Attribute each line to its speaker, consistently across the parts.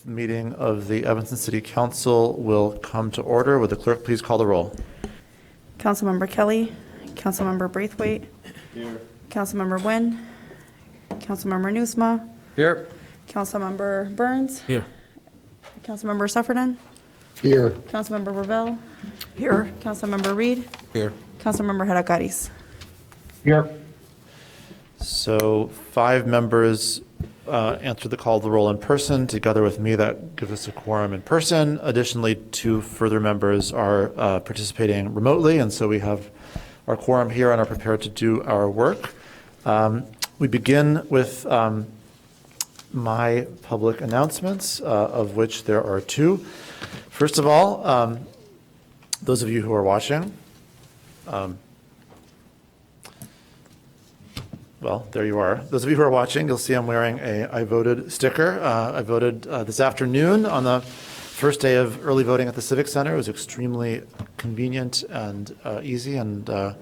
Speaker 1: meeting of the Evanston City Council will come to order. Would the clerk please call the roll?
Speaker 2: Councilmember Kelly, Councilmember Braithwaite,
Speaker 3: Here.
Speaker 2: Councilmember Nguyen, Councilmember Nusma,
Speaker 3: Here.
Speaker 2: Councilmember Burns,
Speaker 3: Here.
Speaker 2: Councilmember Sufferton,
Speaker 4: Here.
Speaker 2: Councilmember Ravel, here, Councilmember Reed,
Speaker 3: Here.
Speaker 2: Councilmember Hadakaris.
Speaker 4: Here.
Speaker 1: So 5 members answered the call to the roll in person. Together with me, that gives us a quorum in person. Additionally, 2 further members are participating remotely, and so we have our quorum here and are prepared to do our work. We begin with my public announcements, of which there are 2. First of all, those of you who are watching, well, there you are. Those of you who are watching, you'll see I'm wearing a I voted sticker. I voted this afternoon on the first day of early voting at the Civic Center. It was extremely convenient and easy, and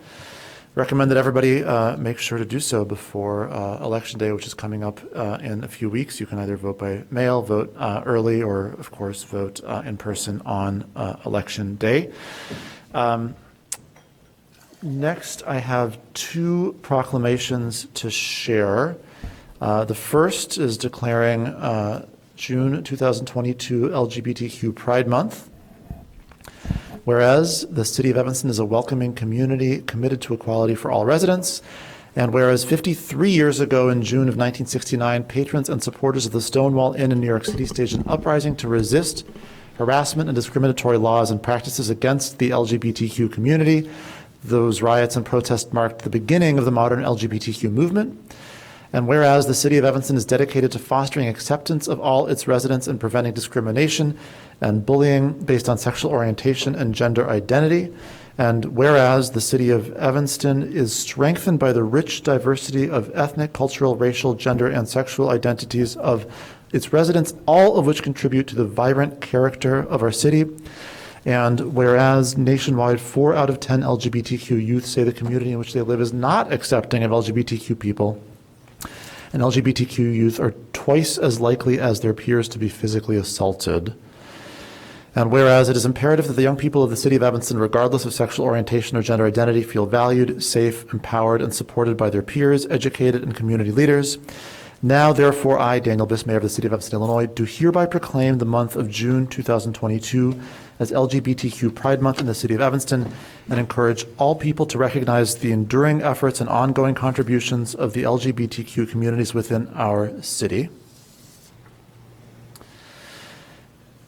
Speaker 1: recommend that everybody make sure to do so before Election Day, which is coming up in a few weeks. You can either vote by mail, vote early, or, of course, vote in person on Election Day. Next, I have 2 proclamations to share. The first is declaring June 2022 LGBTQ Pride Month. Whereas the City of Evanston is a welcoming community committed to equality for all residents, and whereas 53 years ago in June of 1969, patrons and supporters of the Stonewall Inn in New York City staged an uprising to resist harassment and discriminatory laws and practices against the LGBTQ community. Those riots and protests marked the beginning of the modern LGBTQ movement. And whereas the City of Evanston is dedicated to fostering acceptance of all its residents and preventing discrimination and bullying based on sexual orientation and gender identity. And whereas the City of Evanston is strengthened by the rich diversity of ethnic, cultural, racial, gender, and sexual identities of its residents, all of which contribute to the vibrant character of our city. And whereas nationwide, 4 out of 10 LGBTQ youth say the community in which they live is not accepting of LGBTQ people, and LGBTQ youth are twice as likely as their peers to be physically assaulted. And whereas it is imperative that the young people of the City of Evanston, regardless of sexual orientation or gender identity, feel valued, safe, empowered, and supported by their peers, educated, and community leaders. Now, therefore, I, Daniel Biss, Mayor of the City of Evanston, Illinois, do hereby proclaim the month of June 2022 as LGBTQ Pride Month in the City of Evanston, and encourage all people to recognize the enduring efforts and ongoing contributions of the LGBTQ communities within our city.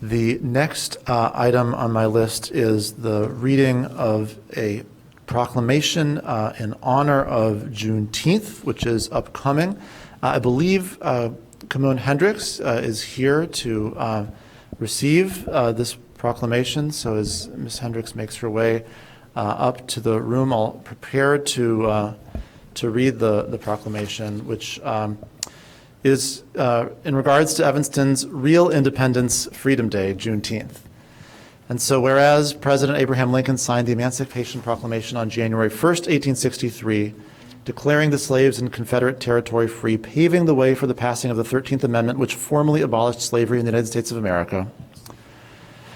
Speaker 1: The next item on my list is the reading of a proclamation in honor of Juneteenth, which is upcoming. I believe Kamon Hendricks is here to receive this proclamation. So as Ms. Hendricks makes her way up to the room, I'll prepare to read the proclamation, which is in regards to Evanston's real Independence Freedom Day, Juneteenth. And so whereas President Abraham Lincoln signed the Emancipation Proclamation on January 1st, 1863, declaring the slaves in Confederate territory free, paving the way for the passing of the 13th Amendment, which formally abolished slavery in the United States of America.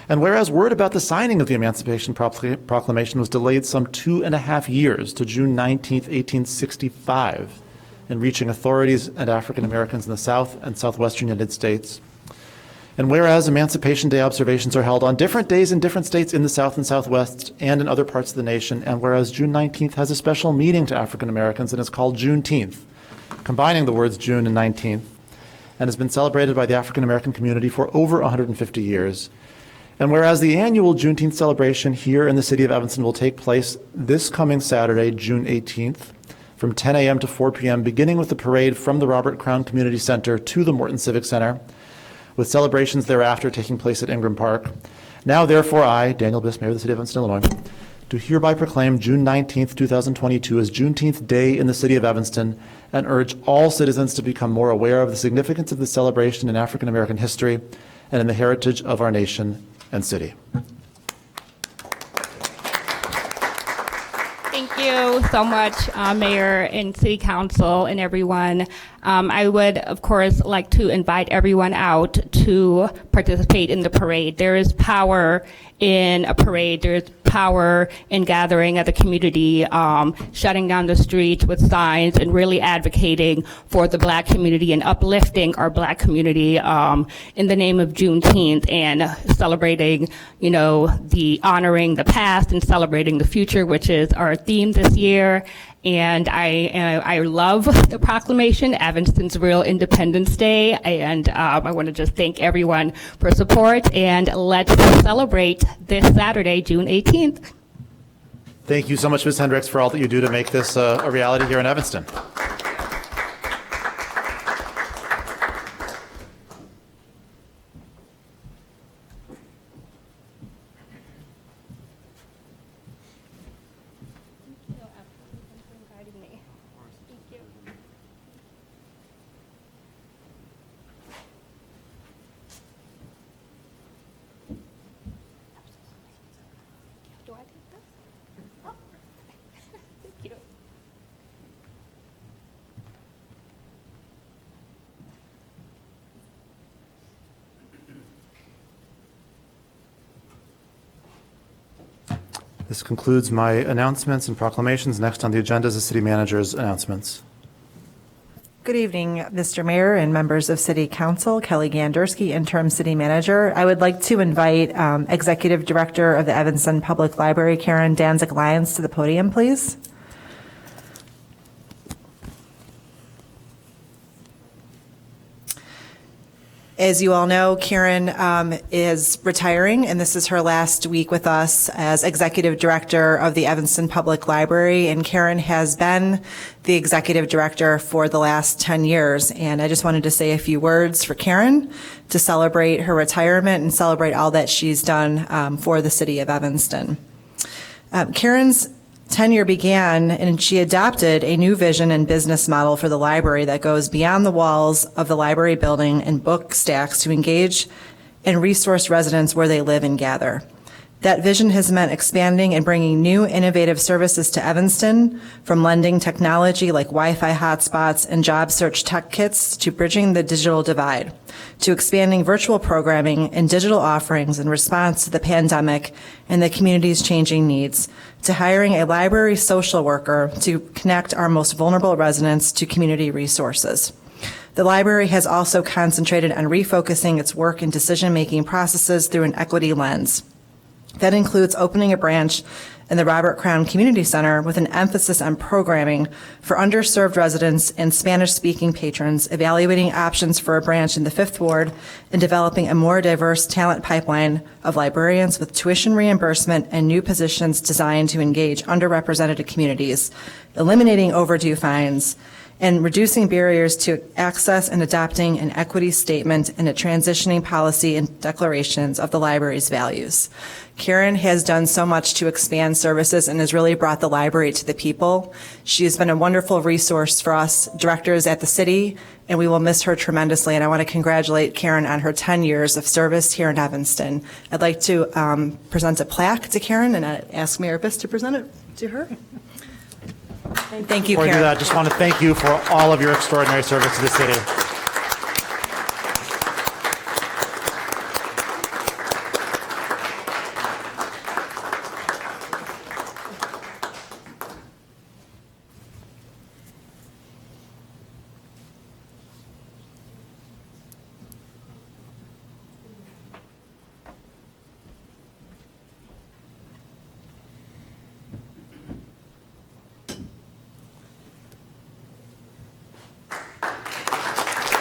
Speaker 1: And whereas word about the signing of the Emancipation Proclamation was delayed some 2.5 years to June 19th, 1865, in reaching authorities and African Americans in the South and Southwestern United States. And whereas Emancipation Day observations are held on different days in different states in the South and Southwest and in other parts of the nation, and whereas June 19th has a special meaning to African Americans and is called Juneteenth, combining the words June and 19th, and has been celebrated by the African American community for over 150 years. And whereas the annual Juneteenth celebration here in the City of Evanston will take place this coming Saturday, June 18th, from 10 a.m. to 4 p.m., beginning with the parade from the Robert Crown Community Center to the Morton Civic Center, with celebrations thereafter taking place at Ingram Park. Now, therefore, I, Daniel Biss, Mayor of the City of Evanston, Illinois, do hereby proclaim June 19th, 2022 as Juneteenth Day in the City of Evanston, and urge all citizens to become more aware of the significance of this celebration in African American history and in the heritage of our nation and city.
Speaker 3: Thank you so much, Mayor and City Council and everyone. I would, of course, like to invite everyone out to participate in the parade. There is power in a parade. There is power in gathering as a community, shutting down the streets with signs and really advocating for the Black community and uplifting our Black community in the name of Juneteenth and celebrating, you know, the honoring the past and celebrating the future, which is our theme this year. And I love the proclamation, Evanston's Real Independence Day, and I want to just thank everyone for support, and let's celebrate this Saturday, June 18th.
Speaker 1: Thank you so much, Ms. Hendricks, for all that you do to make this a reality here in Evanston.
Speaker 3: Do I take this? Oh. Thank you.
Speaker 1: This concludes my announcements and proclamations. Next on the agenda is the city manager's announcements.
Speaker 2: Good evening, Mr. Mayor and members of City Council. Kelly Gandersky, Interim City Manager. I would like to invite Executive Director of the Evanston Public Library, Karen Danzig-Lyons, to the podium, please. As you all know, Karen is retiring, and this is her last week with us as Executive Director of the Evanston Public Library. And Karen has been the Executive Director for the last 10 years. And I just wanted to say a few words for Karen to celebrate her retirement and celebrate all that she's done for the city of Evanston. Karen's tenure began, and she adopted a new vision and business model for the library that goes beyond the walls of the library building and book stacks to engage and resource residents where they live and gather. That vision has meant expanding and bringing new innovative services to Evanston, from lending technology like Wi-Fi hotspots and job search tech kits to bridging the digital divide, to expanding virtual programming and digital offerings in response to the pandemic and the community's changing needs, to hiring a library social worker to connect our most vulnerable residents to community resources. The library has also concentrated on refocusing its work and decision-making processes through an equity lens. That includes opening a branch in the Robert Crown Community Center with an emphasis on programming for underserved residents and Spanish-speaking patrons, evaluating options for a branch in the Fifth Ward, and developing a more diverse talent pipeline of librarians with tuition reimbursement and new positions designed to engage underrepresented communities, eliminating overdue fines, and reducing barriers to access and adopting an equity statement and a transitioning policy and declarations of the library's values. Karen has done so much to expand services and has really brought the library to the people. She has been a wonderful resource for us directors at the city, and we will miss her tremendously. And I want to congratulate Karen on her 10 years of service here in Evanston. I'd like to present a plaque to Karen, and I ask Mayor Biss to present it to her. Thank you,
Speaker 1: Before I do
Speaker 2: Karen.
Speaker 1: that, I just want to thank you for all of your extraordinary service to the city.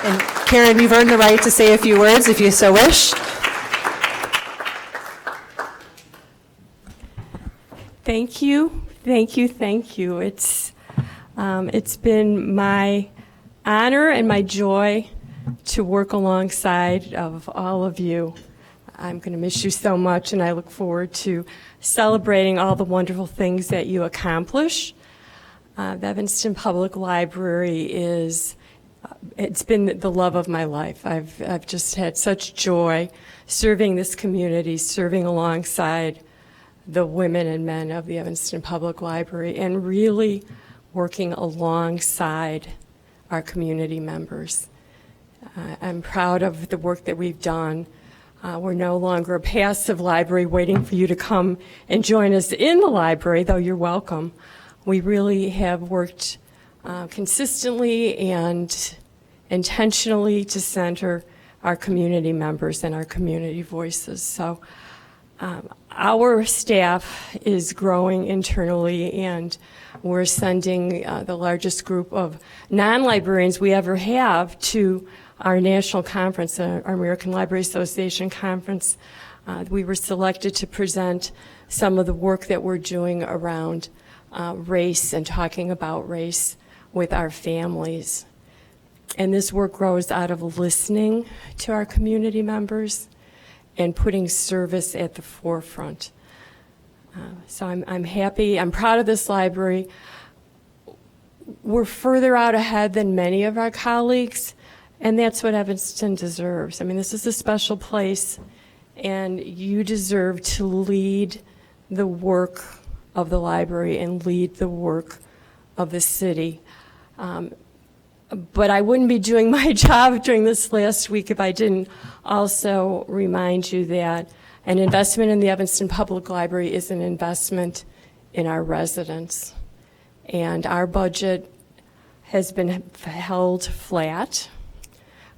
Speaker 2: And Karen, you've earned the right to say a few words if you so wish.
Speaker 5: Thank you, thank you, thank you. It's been my honor and my joy to work alongside of all of you. I'm going to miss you so much, and I look forward to celebrating all the wonderful things that you accomplish. The Evanston Public Library it's been the love of my life. I've just had such joy serving this community, serving alongside the women and men of the Evanston Public Library and really working alongside our community members. I'm proud of the work that we've done. We're no longer a passive library waiting for you to come and join us in the library, though you're welcome. We really have worked consistently and intentionally to center our community members and our community voices. So our staff is growing internally, and we're sending the largest group of non-librarians we ever have to our national conference, our American Library Association conference. We were selected to present some of the work that we're doing around race and talking about race with our families. And this work grows out of listening to our community members and putting service at the forefront. So I'm happy, I'm proud of this library. We're further out ahead than many of our colleagues, and that's what Evanston deserves. I mean, this is a special place, and you deserve to lead the work of the library and lead the work of the city. But I wouldn't be doing my job during this last week if I didn't also remind you that an investment in the Evanston Public Library is an investment in our residents. And our budget has been held flat.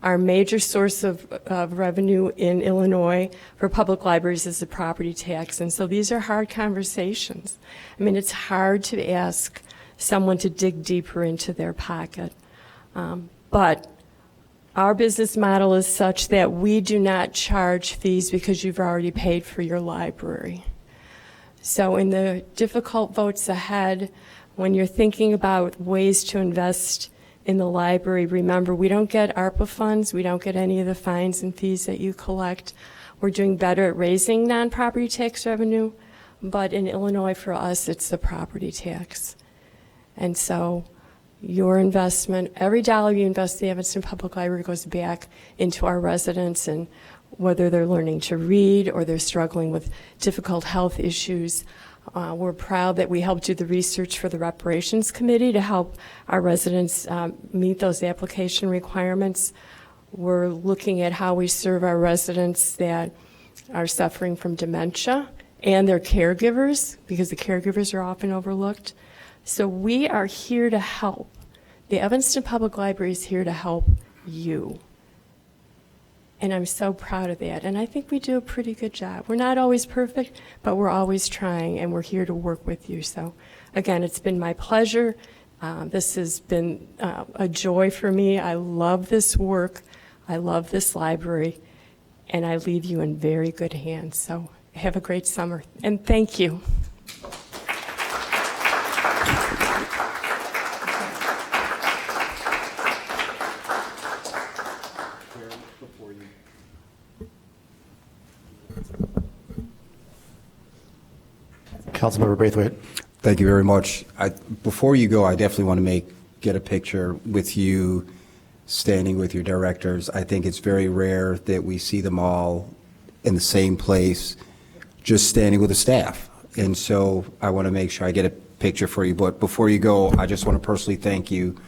Speaker 5: Our major source of revenue in Illinois for public libraries is the property tax. And so these are hard conversations. I mean, it's hard to ask someone to dig deeper into their pocket. But our business model is such that we do not charge fees because you've already paid for your library. So in the difficult votes ahead, when you're thinking about ways to invest in the library, remember, we don't get ARPA funds. We don't get any of the fines and fees that you collect. We're doing better at raising non-property tax revenue, but in Illinois, for us, it's the property tax. And so your investment, every dollar you invest in the Evanston Public Library goes back into our residents, and whether they're learning to read or they're struggling with difficult health issues. We're proud that we helped do the research for the Reparations Committee to help our residents meet those application requirements. We're looking at how we serve our residents that are suffering from dementia and their caregivers, because the caregivers are often overlooked. So we are here to help. The Evanston Public Library is here to help you. And I'm so proud of that. And I think we do a pretty good job. We're not always perfect, but we're always trying, and we're here to work with you. So again, it's been my pleasure. This has been a joy for me. I love this work. I love this library. And I leave you in very good hands. So have a great summer. And thank you.
Speaker 1: Councilmember Braithwaite.
Speaker 6: Thank you very much. Before you go, I definitely want to get a picture with you standing with your directors. I think it's very rare that we see them all in the same place, just standing with the staff. And so I want to make sure I get a picture for you. But before you go, I just want to personally thank you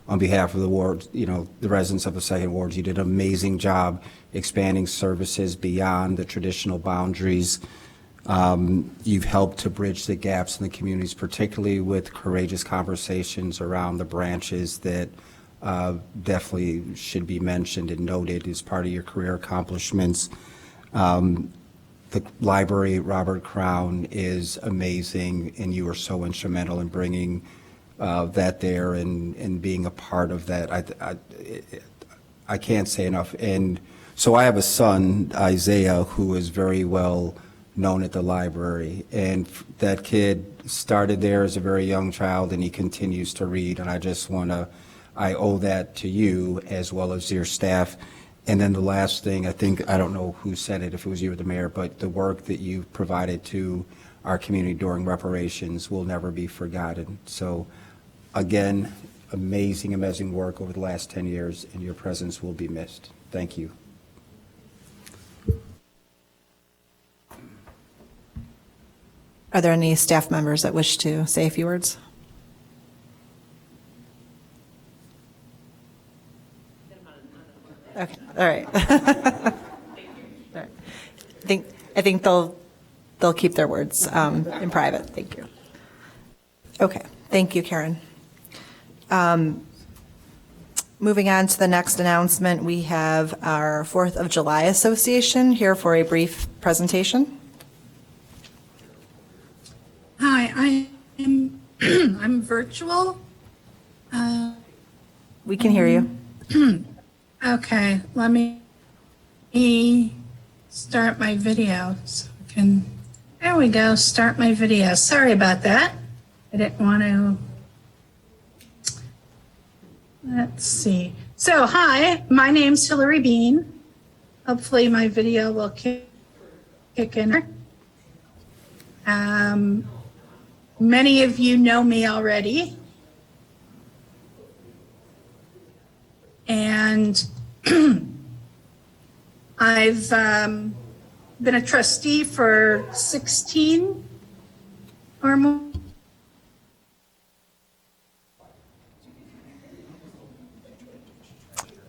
Speaker 6: on behalf of the ward, the residents of the Second Ward. You did an amazing job expanding services beyond the traditional boundaries. You've helped to bridge the gaps in the communities, particularly with courageous conversations around the branches that definitely should be mentioned and noted as part of your career accomplishments. The library, Robert Crown, is amazing, and you were so instrumental in bringing that there and being a part of that. I can't say enough. And so I have a son, Isaiah, who is very well known at the library, and that kid started there as a very young child, and he continues to read, and I owe that to you as well as your staff. And then the last thing, I don't know who said it, if it was you or the mayor, but the work that you provided to our community during reparations will never be forgotten. So again, amazing work over the last 10 years, and your presence will be missed. Thank you.
Speaker 2: Are there any staff members that wish to say a few words? Okay, all right. All right. I think they'll keep their words in private. Thank you. Okay, thank you, Karen. Moving on to the next announcement, we have our 4th of July Association here for a brief presentation.
Speaker 7: Hi, I am I'm virtual.
Speaker 2: We can hear you.
Speaker 7: Okay, let me start my video. So there we go, start my video. Sorry about that. I didn't want to. Let's see. So, hi, my name's Hillary Bean. Hopefully my video will kick in. Many of you know me already. And I've been a trustee for 16 or more.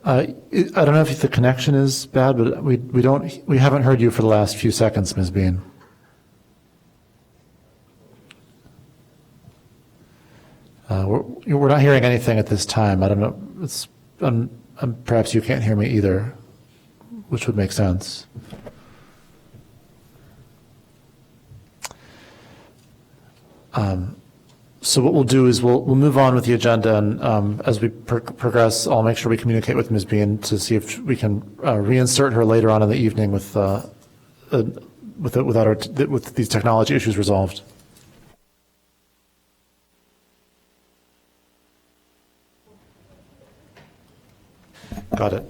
Speaker 1: I don't know if the connection is bad, but we haven't heard you for the last few seconds, Ms. Bean. We're not hearing anything at this time. I don't know. Perhaps you can't hear me either, which would make sense. So what we'll do is we'll move on with the agenda, and as we progress, I'll make sure we communicate with Ms. Bean to see if we can reinsert her later on in the evening with these technology issues resolved. Got it.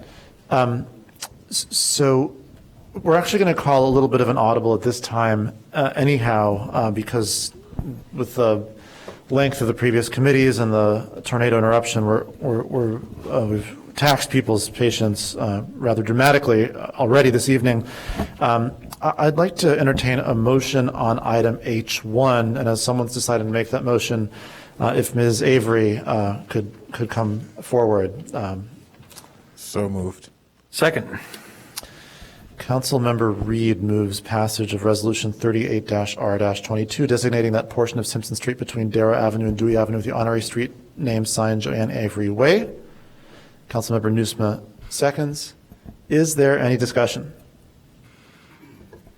Speaker 1: So we're actually going to call a little bit of an audible at this time anyhow, because with the length of the previous committees and the tornado interruption, we've taxed people's patience rather dramatically already this evening. I'd like to entertain a motion on item H1, and as someone's decided to make that motion, if Ms. Avery could come forward.
Speaker 8: So moved.
Speaker 4: Second.
Speaker 1: Councilmember Reed moves passage of Resolution 38-R-22, designating that portion of Simpson Street between Darrow Avenue and Dewey Avenue with the honorary street name sign Joanne Avery Way. Councilmember Nusma seconds. Is there any discussion?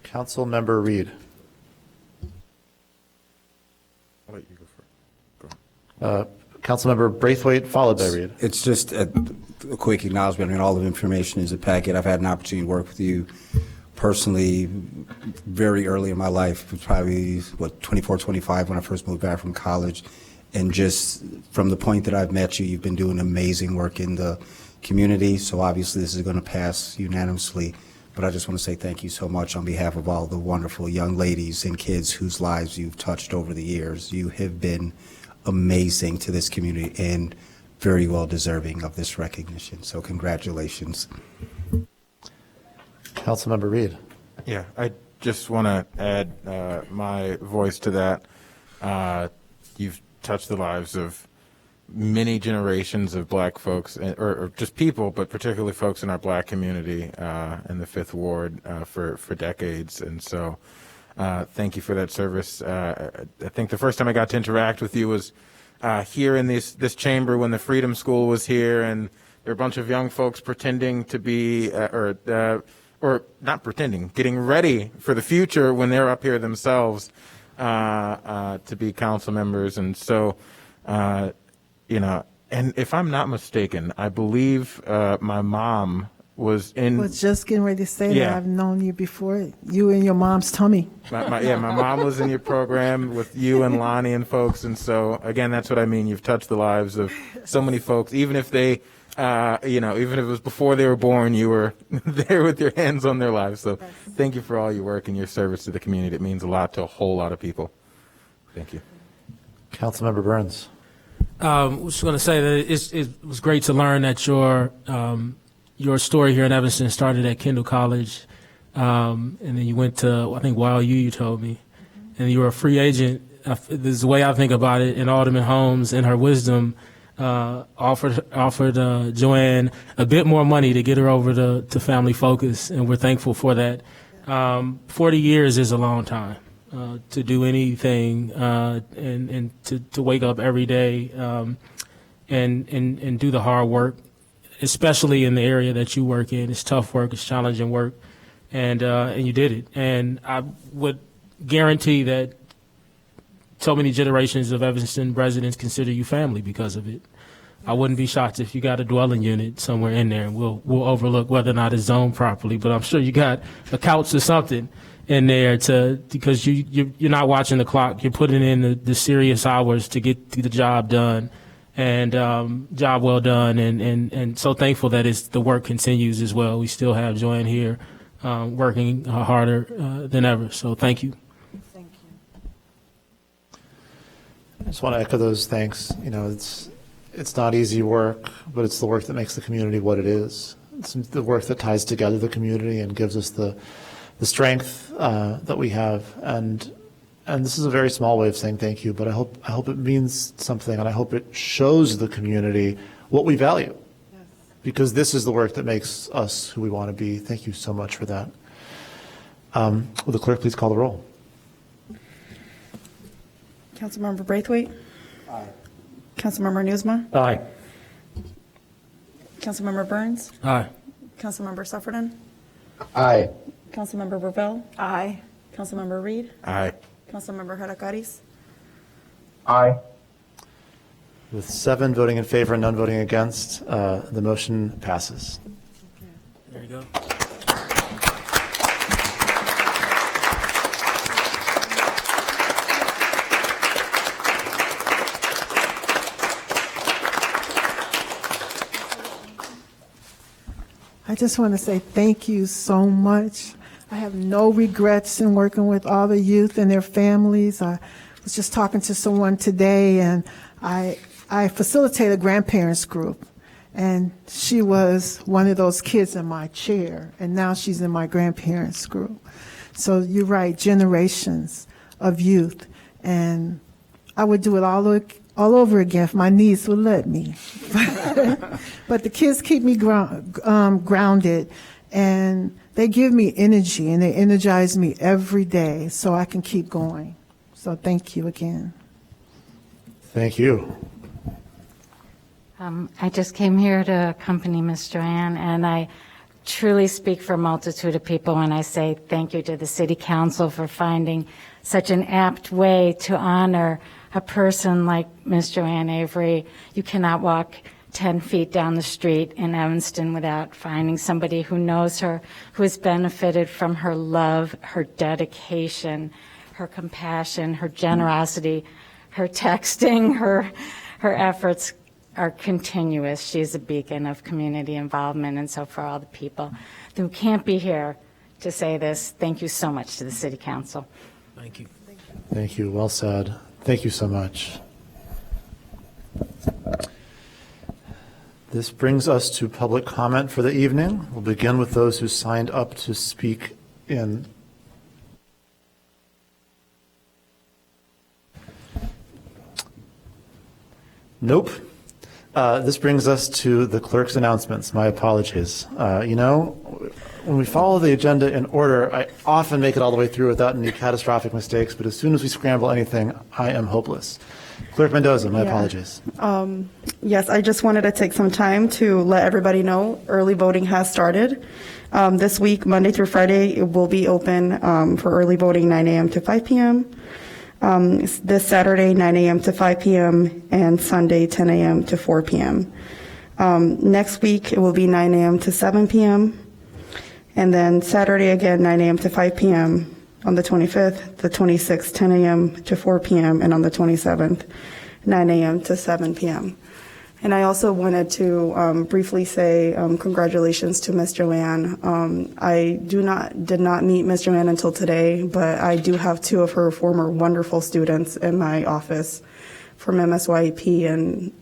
Speaker 1: Councilmember Reed.
Speaker 8: I'll let you go first.
Speaker 1: Councilmember Braithwaite, followed by Reed.
Speaker 6: It's just a quick acknowledgement. I mean, all the information is a packet. I've had an opportunity to work with you personally very early in my life, probably, 24, 25 when I first moved back from college. And just from the point that I've met you, you've been doing amazing work in the community. So obviously this is going to pass unanimously. But I just want to say thank you so much on behalf of all the wonderful young ladies and kids whose lives you've touched over the years. You have been amazing to this community and very well deserving of this recognition. So congratulations.
Speaker 1: Councilmember Reed.
Speaker 8: Yeah, I just want to add my voice to that. You've touched the lives of many generations of black folks, or just people, but particularly folks in our black community in the Fifth Ward for decades. And so thank you for that service. I think the first time I got to interact with you was here in this chamber when the Freedom School was here, and there were a bunch of young folks pretending to be, or not pretending, getting ready for the future when they're up here themselves to be council members. And so, and if I'm not mistaken, I believe my mom was
Speaker 9: just getting ready to say
Speaker 8: Yeah.
Speaker 9: that I've known you before, you in your mom's tummy.
Speaker 8: my mom was in your program with you and Lonnie and folks. And so, again, that's what I mean. You've touched the lives of so many folks, even if they, even if it was before they were born, you were there with your hands on their lives. So thank you for all your work and your service to the community. It means a lot to a whole lot of people. Thank you.
Speaker 1: Councilmember Burns.
Speaker 10: I was going to say that it was great to learn that your story here in Evanston started at Kendall College, and then you went to, I think, YLU, you told me. and you were a free agent, this is the way I think about it, and Alderman Holmes, in her wisdom, offered Joanne a bit more money to get her over to Family Focus, and we're thankful for that. 40 years is a long time to do anything and to wake up every day and do the hard work, especially in the area that you work in. It's tough work, it's challenging work, and you did it. And I would guarantee that so many generations of Evanston residents consider you family because of it. I wouldn't be shocked if you got a dwelling unit somewhere in there, and we'll overlook whether or not it's zoned properly, but I'm sure you got a couch or something in there because you're not watching the clock. You're putting in the serious hours to get the job done, and job well done, and so thankful that the work continues as well. We still have Joanne here working harder than ever, so thank you.
Speaker 1: I just want to echo those thanks. You know, it's not easy work, but it's the work that makes the community what it is. It's the work that ties together the community and gives us the strength that we have. And this is a very small way of saying thank you, but I hope it means something, and I hope it shows the community what we value. Yes. Because this is the work that makes us who we want to be. Thank you so much for that. Will the clerk please call the roll?
Speaker 11: Councilmember Braithwaite? Aye. Councilmember Newsma?
Speaker 4: Aye.
Speaker 11: Councilmember Burns?
Speaker 10: Aye.
Speaker 11: Councilmember Sufferton?
Speaker 4: Aye.
Speaker 11: Councilmember Burvell?
Speaker 9: Aye.
Speaker 11: Councilmember Reed?
Speaker 8: Aye.
Speaker 11: Councilmember Hadakaris?
Speaker 4: Aye.
Speaker 1: With 7 voting in favor and none voting against, the motion passes.
Speaker 10: There you go.
Speaker 9: I just want to say thank you so much. I have no regrets in working with all the youth and their families. I was just talking to someone today, and I facilitate a grandparents group, and she was one of those kids in my chair, and now she's in my grandparents group. So you're right, generations of youth, and I would do it all over again if my niece would let me. But the kids keep me grounded, and they give me energy, and they energize me every day so I can keep going. So thank you again.
Speaker 1: Thank you.
Speaker 12: I just came here to accompany Ms. Joanne, and I truly speak for a multitude of people when I say thank you to the City Council for finding such an apt way to honor a person like Ms. Joanne Avery. You cannot walk 10 feet down the street in Evanston without finding somebody who knows her, who has benefited from her love, her dedication, her compassion, her generosity, her texting, her efforts are continuous. She's a beacon of community involvement, and so for all the people who can't be here to say this, thank you so much to the City Council.
Speaker 10: Thank you.
Speaker 1: Thank you. Well said. Thank you so much. This brings us to public comment for the evening. We'll begin with those who signed up to speak in. Nope. This brings us to the clerk's announcements. My apologies. When we follow the agenda in order, I often make it all the way through without any catastrophic mistakes, but as soon as we scramble anything, I am hopeless. Clerk Mendoza, my apologies.
Speaker 11: Yes, I just wanted to take some time to let everybody know early voting has started. This week, Monday through Friday, it will be open for early voting 9 a.m. to 5 p.m. This Saturday, 9 a.m. to 5 p.m. and Sunday, 10 a.m. to 4 p.m. Next week, it will be 9 a.m. to 7 p.m. And then Saturday again, 9 a.m. to 5 p.m. On the 25th, the 26th, 10 a.m. to 4 p.m. And on the 27th, 9 a.m. to 7 p.m. And I also wanted to briefly say congratulations to Ms. Joanne. I did not meet Ms. Joanne until today, but I do have 2 of her former wonderful students in my office from MSYEP, and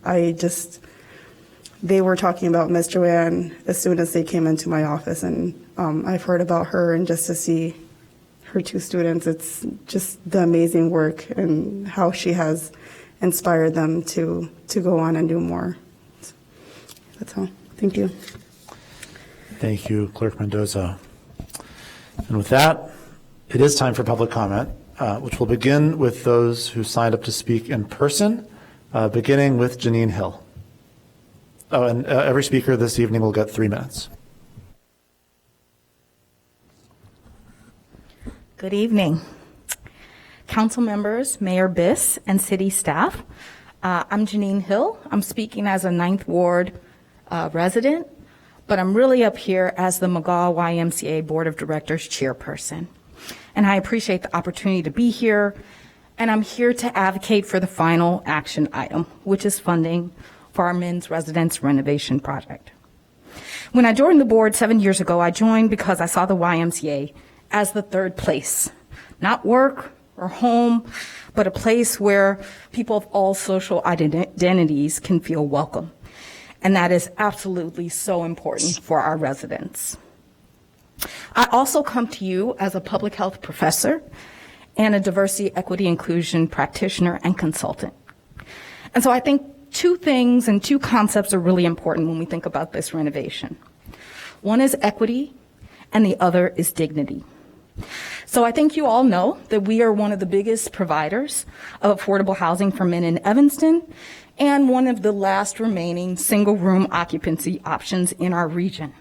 Speaker 11: they were talking about Ms. Joanne as soon as they came into my office, and I've heard about her, and just to see her two students. It's just the amazing work and how she has inspired them to go on and do more. That's all. Thank you.
Speaker 1: Thank you, Clerk Mendoza. And with that, it is time for public comment, which will begin with those who signed up to speak in person, beginning with Janine Hill. Oh, and every speaker this evening will get 3 minutes.
Speaker 13: Good evening. Council members, Mayor Biss, and city staff. I'm Janine Hill. I'm speaking as a Ninth Ward resident, but I'm really up here as the McGaw YMCA Board of Directors chairperson. And I appreciate the opportunity to be here, and I'm here to advocate for the final action item, which is funding for our men's residence renovation project. When I joined the board 7 years ago, I joined because I saw the YMCA as the third place, not work or home, but a place where people of all social identities can feel welcome. And that is absolutely so important for our residents. I also come to you as a public health professor and a diversity, equity, inclusion practitioner and consultant. And so I think two things and two concepts are really important when we think about this renovation. One is equity and the other is dignity. So I think you all know that we are one of the biggest providers of affordable housing for men in Evanston and one of the last remaining single room occupancy options in our region.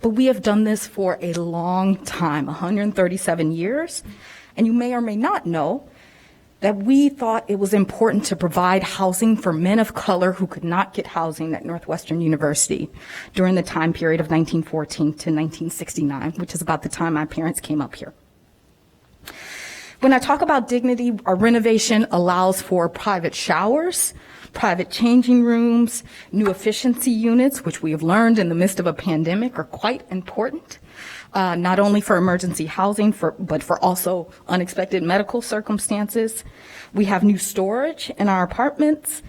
Speaker 13: But we have done this for a long time, 137 years, and you may or may not know that we thought it was important to provide housing for men of color who could not get housing at Northwestern University during the time period of 1914 to 1969, which is about the time my parents came up here. When I talk about dignity, our renovation allows for private showers, private changing rooms, new efficiency units, which we have learned in the midst of a pandemic are quite important. Not only for emergency housing, but for also unexpected medical circumstances. We have new storage in our apartments,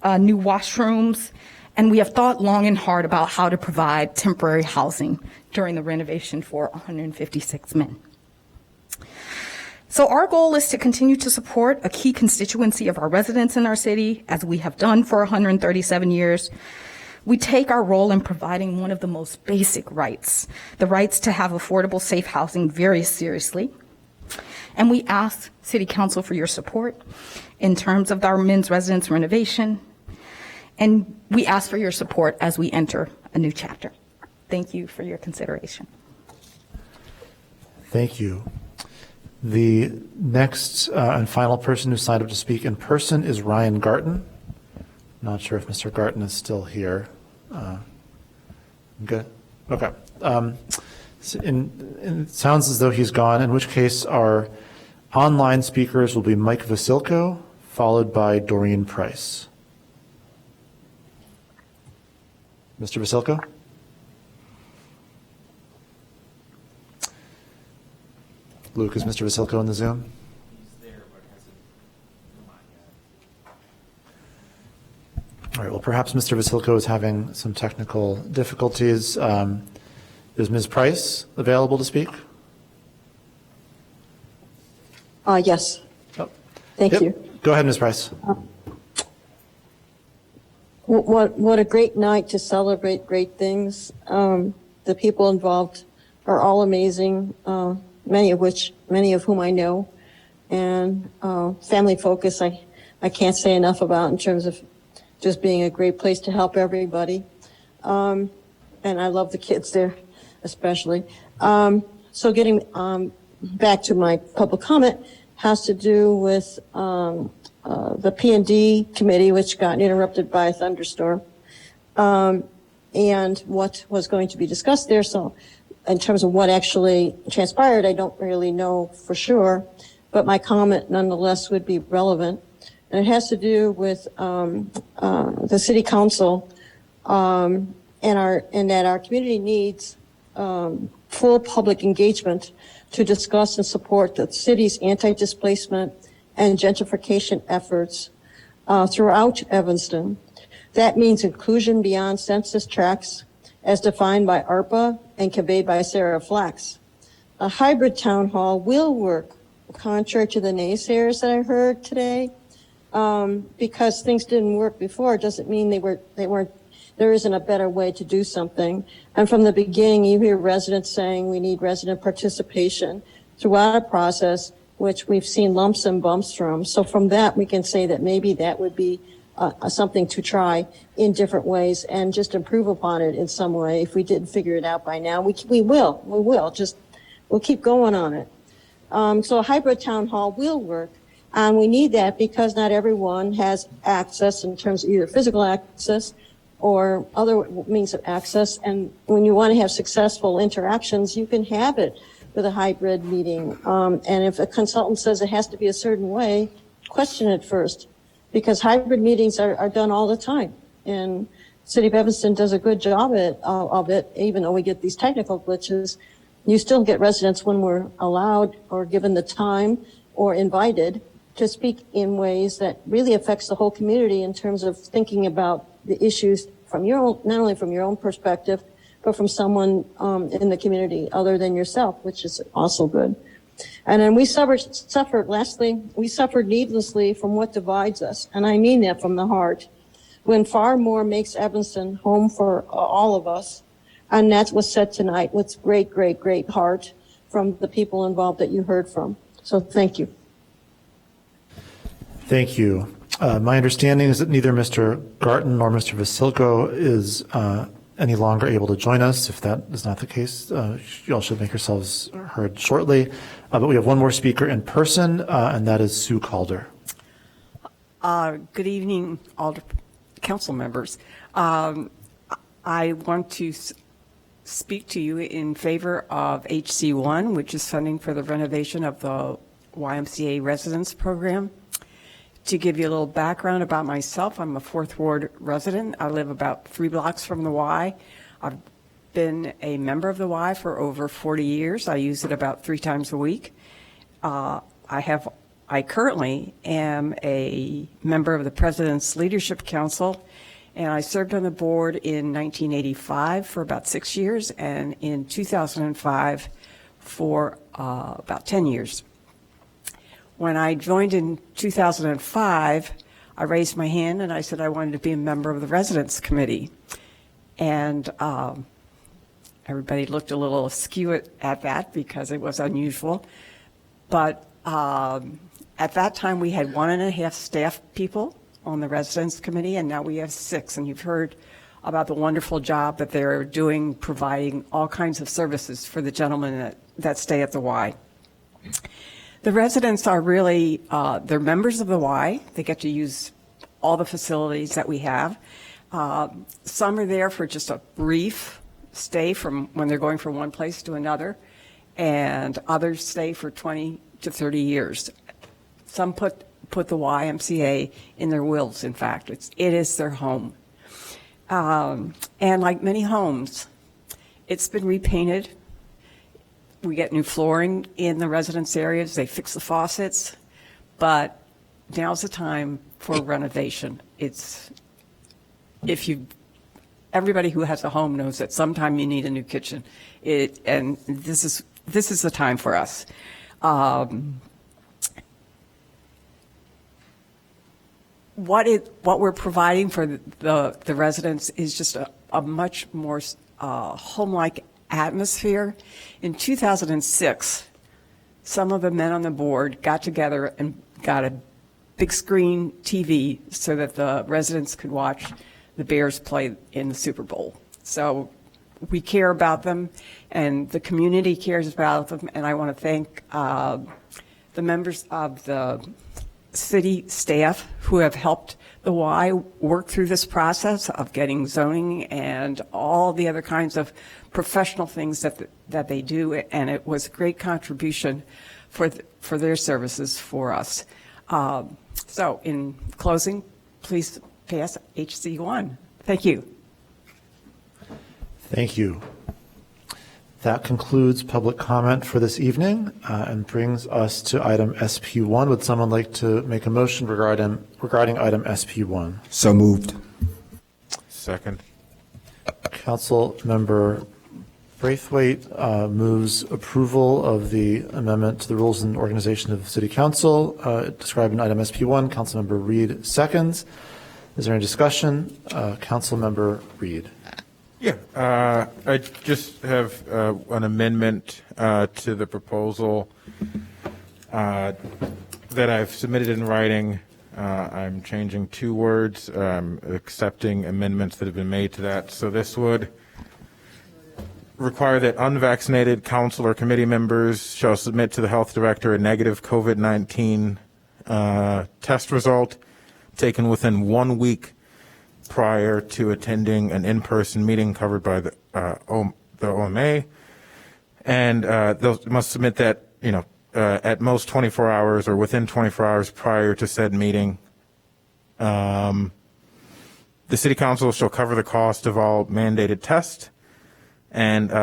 Speaker 13: new washrooms, and we have thought long and hard about how to provide temporary housing during the renovation for 156 men. So our goal is to continue to support a key constituency of our residents in our city, as we have done for 137 years. We take our role in providing one of the most basic rights, the rights to have affordable, safe housing, very seriously. And we ask City Council for your support in terms of our men's residence renovation. And we ask for your support as we enter a new chapter. Thank you for your consideration.
Speaker 1: Thank you. The next and final person who signed up to speak in person is Ryan Garton. Not sure if Mr. Garton is still here. Good. Okay. It sounds as though he's gone, in which case our online speakers will be Mike Vasilko, followed by Doreen Price. Mr. Vasilko? Luke, is Mr. Vasilko in the Zoom? All right, well, perhaps Mr. Vasilko is having some technical difficulties. Is Ms. Price available to speak?
Speaker 14: Yes.
Speaker 1: Oh.
Speaker 14: Thank
Speaker 1: Yep.
Speaker 14: you.
Speaker 1: Go ahead, Ms. Price.
Speaker 14: What a great night to celebrate great things. The people involved are all amazing, many of whom I know. And Family Focus, I can't say enough about in terms of just being a great place to help everybody. And I love the kids there, especially. So getting back to my public comment has to do with the P&D committee, which got interrupted by a thunderstorm, and what was going to be discussed there. So in terms of what actually transpired, I don't really know for sure, but my comment nonetheless would be relevant. And it has to do with the city council and that our community needs full public engagement to discuss and support the city's anti-displacement and gentrification efforts throughout Evanston. That means inclusion beyond census tracts as defined by ARPA and conveyed by Sarah Flax. a hybrid town hall will work, contrary to the naysayers that I heard today. Because things didn't work before doesn't mean they weren't. There isn't a better way to do something. And from the beginning, you hear residents saying we need resident participation throughout a process, which we've seen lumps and bumps from. So from that, we can say that maybe that would be something to try in different ways and just improve upon it in some way. If we didn't figure it out by now, we will. We'll keep going on it. So a hybrid town hall will work. And we need that because not everyone has access in terms of either physical access or other means of access. And when you want to have successful interactions, you can have it with a hybrid meeting. And if a consultant says it has to be a certain way, question it first, because hybrid meetings are done all the time. And City of Evanston does a good job of it, even though we get these technical glitches. You still get residents when we're allowed or given the time or invited to speak in ways that really affects the whole community in terms of thinking about the issues from your own, not only from your own perspective, but from someone in the community other than yourself, which is also good. And then we suffered needlessly from what divides us. And I mean that from the heart, when far more makes Evanston home for all of us. And that's what's said tonight with great, great, great heart from the people involved that you heard from. So thank you.
Speaker 1: Thank you. My understanding is that neither Mr. Garton nor Mr. Vasilko is any longer able to join us. If that is not the case, you all should make yourselves heard shortly. But we have one more speaker in person, and that is Sue Calder.
Speaker 15: Good evening, all the council members. I want to speak to you in favor of HC1, which is funding for the renovation of the YMCA residence program. To give you a little background about myself, I'm a 4th Ward resident. I live about 3 blocks from the Y. I've been a member of the Y for over 40 years. I use it about 3 times a week. I currently am a member of the President's Leadership Council, and I served on the board in 1985 for about 6 years, and in 2005 for about 10 years. When I joined in 2005, I raised my hand and I said I wanted to be a member of the Residence Committee. And everybody looked a little askew at that because it was unusual. But at that time, we had 1.5 staff people on the Residence Committee, and now we have 6. And you've heard about the wonderful job that they're doing, providing all kinds of services for the gentlemen that stay at the Y. The residents are really, they're members of the Y. They get to use all the facilities that we have. Some are there for just a brief stay from when they're going from one place to another, and others stay for 20 to 30 years. Some put the YMCA in their wills, in fact. It is their home. And like many homes, it's been repainted. We get new flooring in the residence areas. They fix the faucets, but now's the time for renovation. Everybody who has a home knows that sometime you need a new kitchen. And this is the time for us. What we're providing for the residents is just a much more home-like atmosphere. In 2006, some of the men on the board got together and got a big screen TV so that the residents could watch the Bears play in the Super Bowl. So we care about them, and the community cares about them, and I want to thank the members of the city staff who have helped the Y work through this process of getting zoning and all the other kinds of professional things that they do, and it was a great contribution for their services for us. So in closing, please pass HC1. Thank you.
Speaker 1: Thank you. That concludes public comment for this evening and brings us to item SP1. Would someone like to make a motion regarding item SP1?
Speaker 6: So moved.
Speaker 8: Second.
Speaker 1: Council Member Braithwaite moves approval of the amendment to the rules and organization of City Council described in item SP1. Councilmember Reed seconds. Is there any discussion? Councilmember Reed.
Speaker 8: Yeah, I just have an amendment to the proposal that I've submitted in writing. I'm changing 2 words, accepting amendments that have been made to that. So this would require that unvaccinated council or committee members shall submit to the health director a negative COVID-19 test result taken within 1 week prior to attending an in-person meeting covered by the OMA, and those must submit that at most 24 hours or within 24 hours prior to said meeting. The City Council shall cover the cost of all mandated tests, and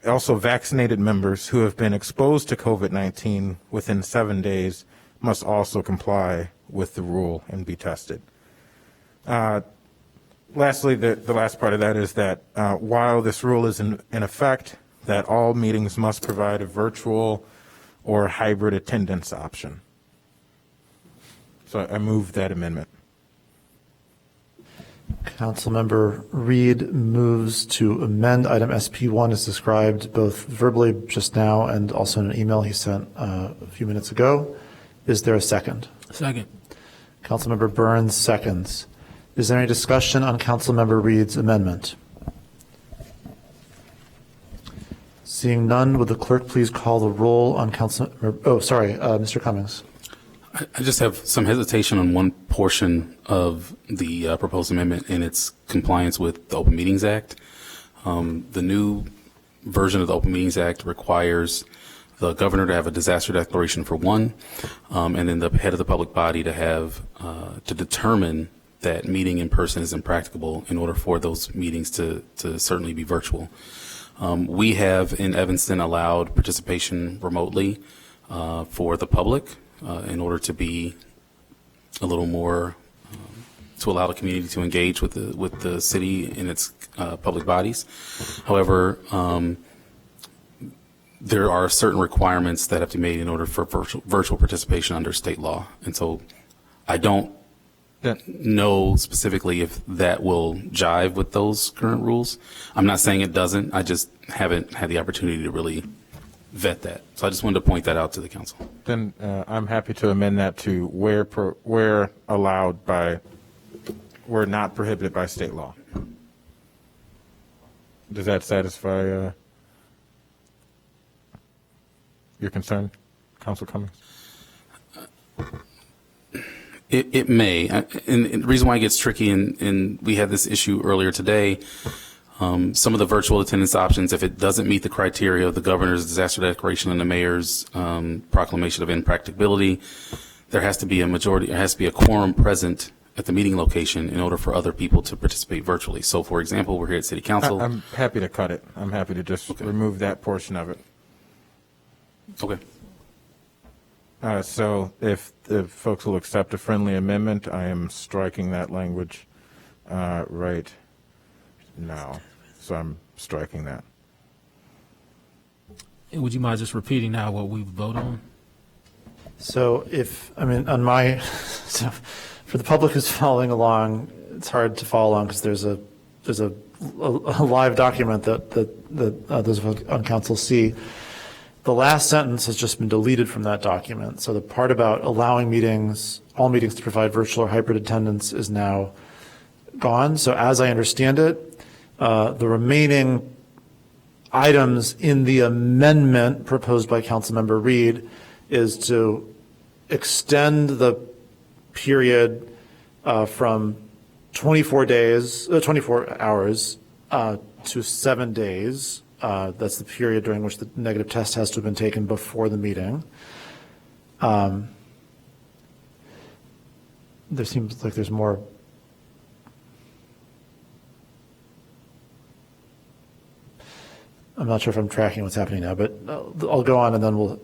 Speaker 8: also vaccinated members who have been exposed to COVID-19 within 7 days must also comply with the rule and be tested. Lastly, the last part of that is that while this rule is in effect, that all meetings must provide a virtual or hybrid attendance option. So I move that amendment.
Speaker 1: Councilmember Reed moves to amend item SP1 as described both verbally just now and also in an email he sent a few minutes ago. Is there a second?
Speaker 10: Second.
Speaker 1: Councilmember Burns seconds. Is there any discussion on Councilmember Reed's amendment? Seeing none, would the clerk please call the roll on Mr. Cummings.
Speaker 16: I just have some hesitation on one portion of the proposed amendment and its compliance with the Open Meetings Act. The new version of the Open Meetings Act requires the governor to have a disaster declaration for one, and then the head of the public body to have to determine that meeting in person is impracticable in order for those meetings to certainly be virtual. We have in Evanston allowed participation remotely for the public in order to be a little more to allow the community to engage with the city and its public bodies. However, there are certain requirements that have to be made in order for virtual participation under state law, and so I don't know specifically if that will jive with those current rules. I'm not saying it doesn't. I just haven't had the opportunity to really vet that. So I just wanted to point that out to the council.
Speaker 8: Then I'm happy to amend that to where allowed by, where not prohibited by state law. Does that satisfy your concern, Council Cummings?
Speaker 16: It may. And the reason why it gets tricky, and we had this issue earlier today, some of the virtual attendance options, if it doesn't meet the criteria of the governor's disaster declaration and the mayor's proclamation of impracticability, there has to be a majority, there has to be a quorum present at the meeting location in order for other people to participate virtually. So, for example, we're here at City Council.
Speaker 8: I'm happy to cut it. I'm happy to just remove that portion of it.
Speaker 16: Okay.
Speaker 8: So if the folks will accept a friendly amendment, I am striking that language right now. So I'm striking that.
Speaker 10: Would you mind just repeating now what we vote on?
Speaker 1: So so for the public who's following along, it's hard to follow along because there's a live document that those on council see. The last sentence has just been deleted from that document. So the part about allowing all meetings to provide virtual or hybrid attendance is now gone. So as I understand it, the remaining items in the amendment proposed by Councilmember Reed is to extend the period from 24 hours to 7 days. That's the period during which the negative test has to have been taken before the meeting. There seems like there's more. I'm not sure if I'm tracking what's happening now, but I'll go on and then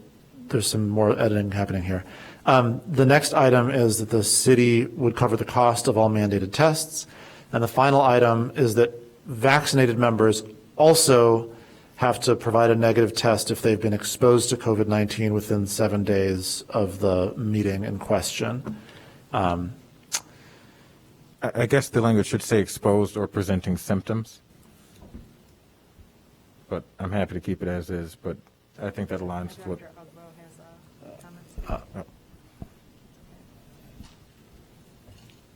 Speaker 1: there's some more editing happening here. The next item is that the city would cover the cost of all mandated tests. And the final item is that vaccinated members also have to provide a negative test if they've been exposed to COVID-19 within 7 days of the meeting in question.
Speaker 8: I guess the language should say exposed or presenting symptoms. But I'm happy to keep it as is, but I think that aligns with what.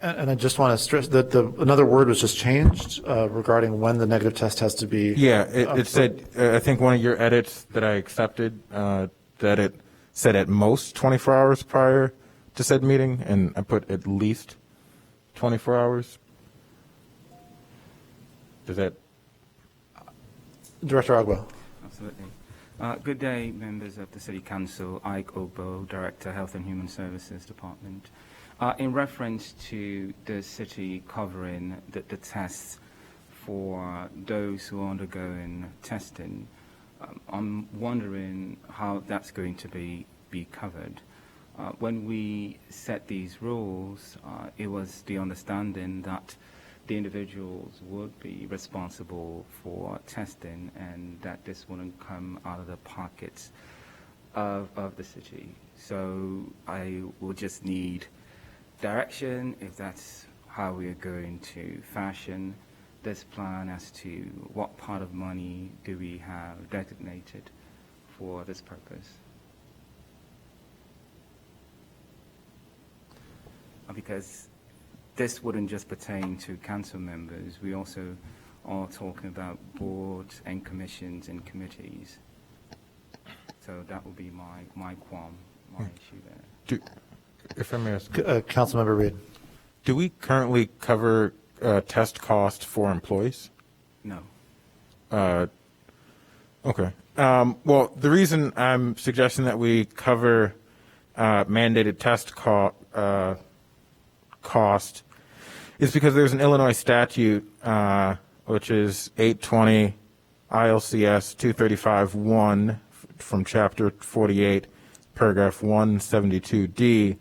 Speaker 1: And I just want to stress that another word was just changed regarding when the negative test has to be.
Speaker 8: Yeah, it said, I think one of your edits that I accepted, that it said at most 24 hours prior to said meeting, and I put at least 24 hours. Does that?
Speaker 1: Director Agbo.
Speaker 17: Absolutely. Good day, members of the City Council. Ike Ogbo, Director, Health and Human Services Department. In reference to the city covering the tests for those who are undergoing testing, I'm wondering how that's going to be covered. When we set these rules, it was the understanding that the individuals would be responsible for testing and that this wouldn't come out of the pockets of the city. So I will just need direction if that's how we are going to fashion this plan as to what part of money do we have designated for this purpose. Because this wouldn't just pertain to council members, we also are talking about boards and commissions and committees. So that would be my qualm, my issue there.
Speaker 8: If I may ask,
Speaker 1: Councilmember Reed.
Speaker 8: Do we currently cover test cost for employees?
Speaker 17: No.
Speaker 8: Okay. Well, the reason I'm suggesting that we cover mandated test cost is because there's an Illinois statute, which is 820 ILCS 235-1 from Chapter 48, Paragraph 172D,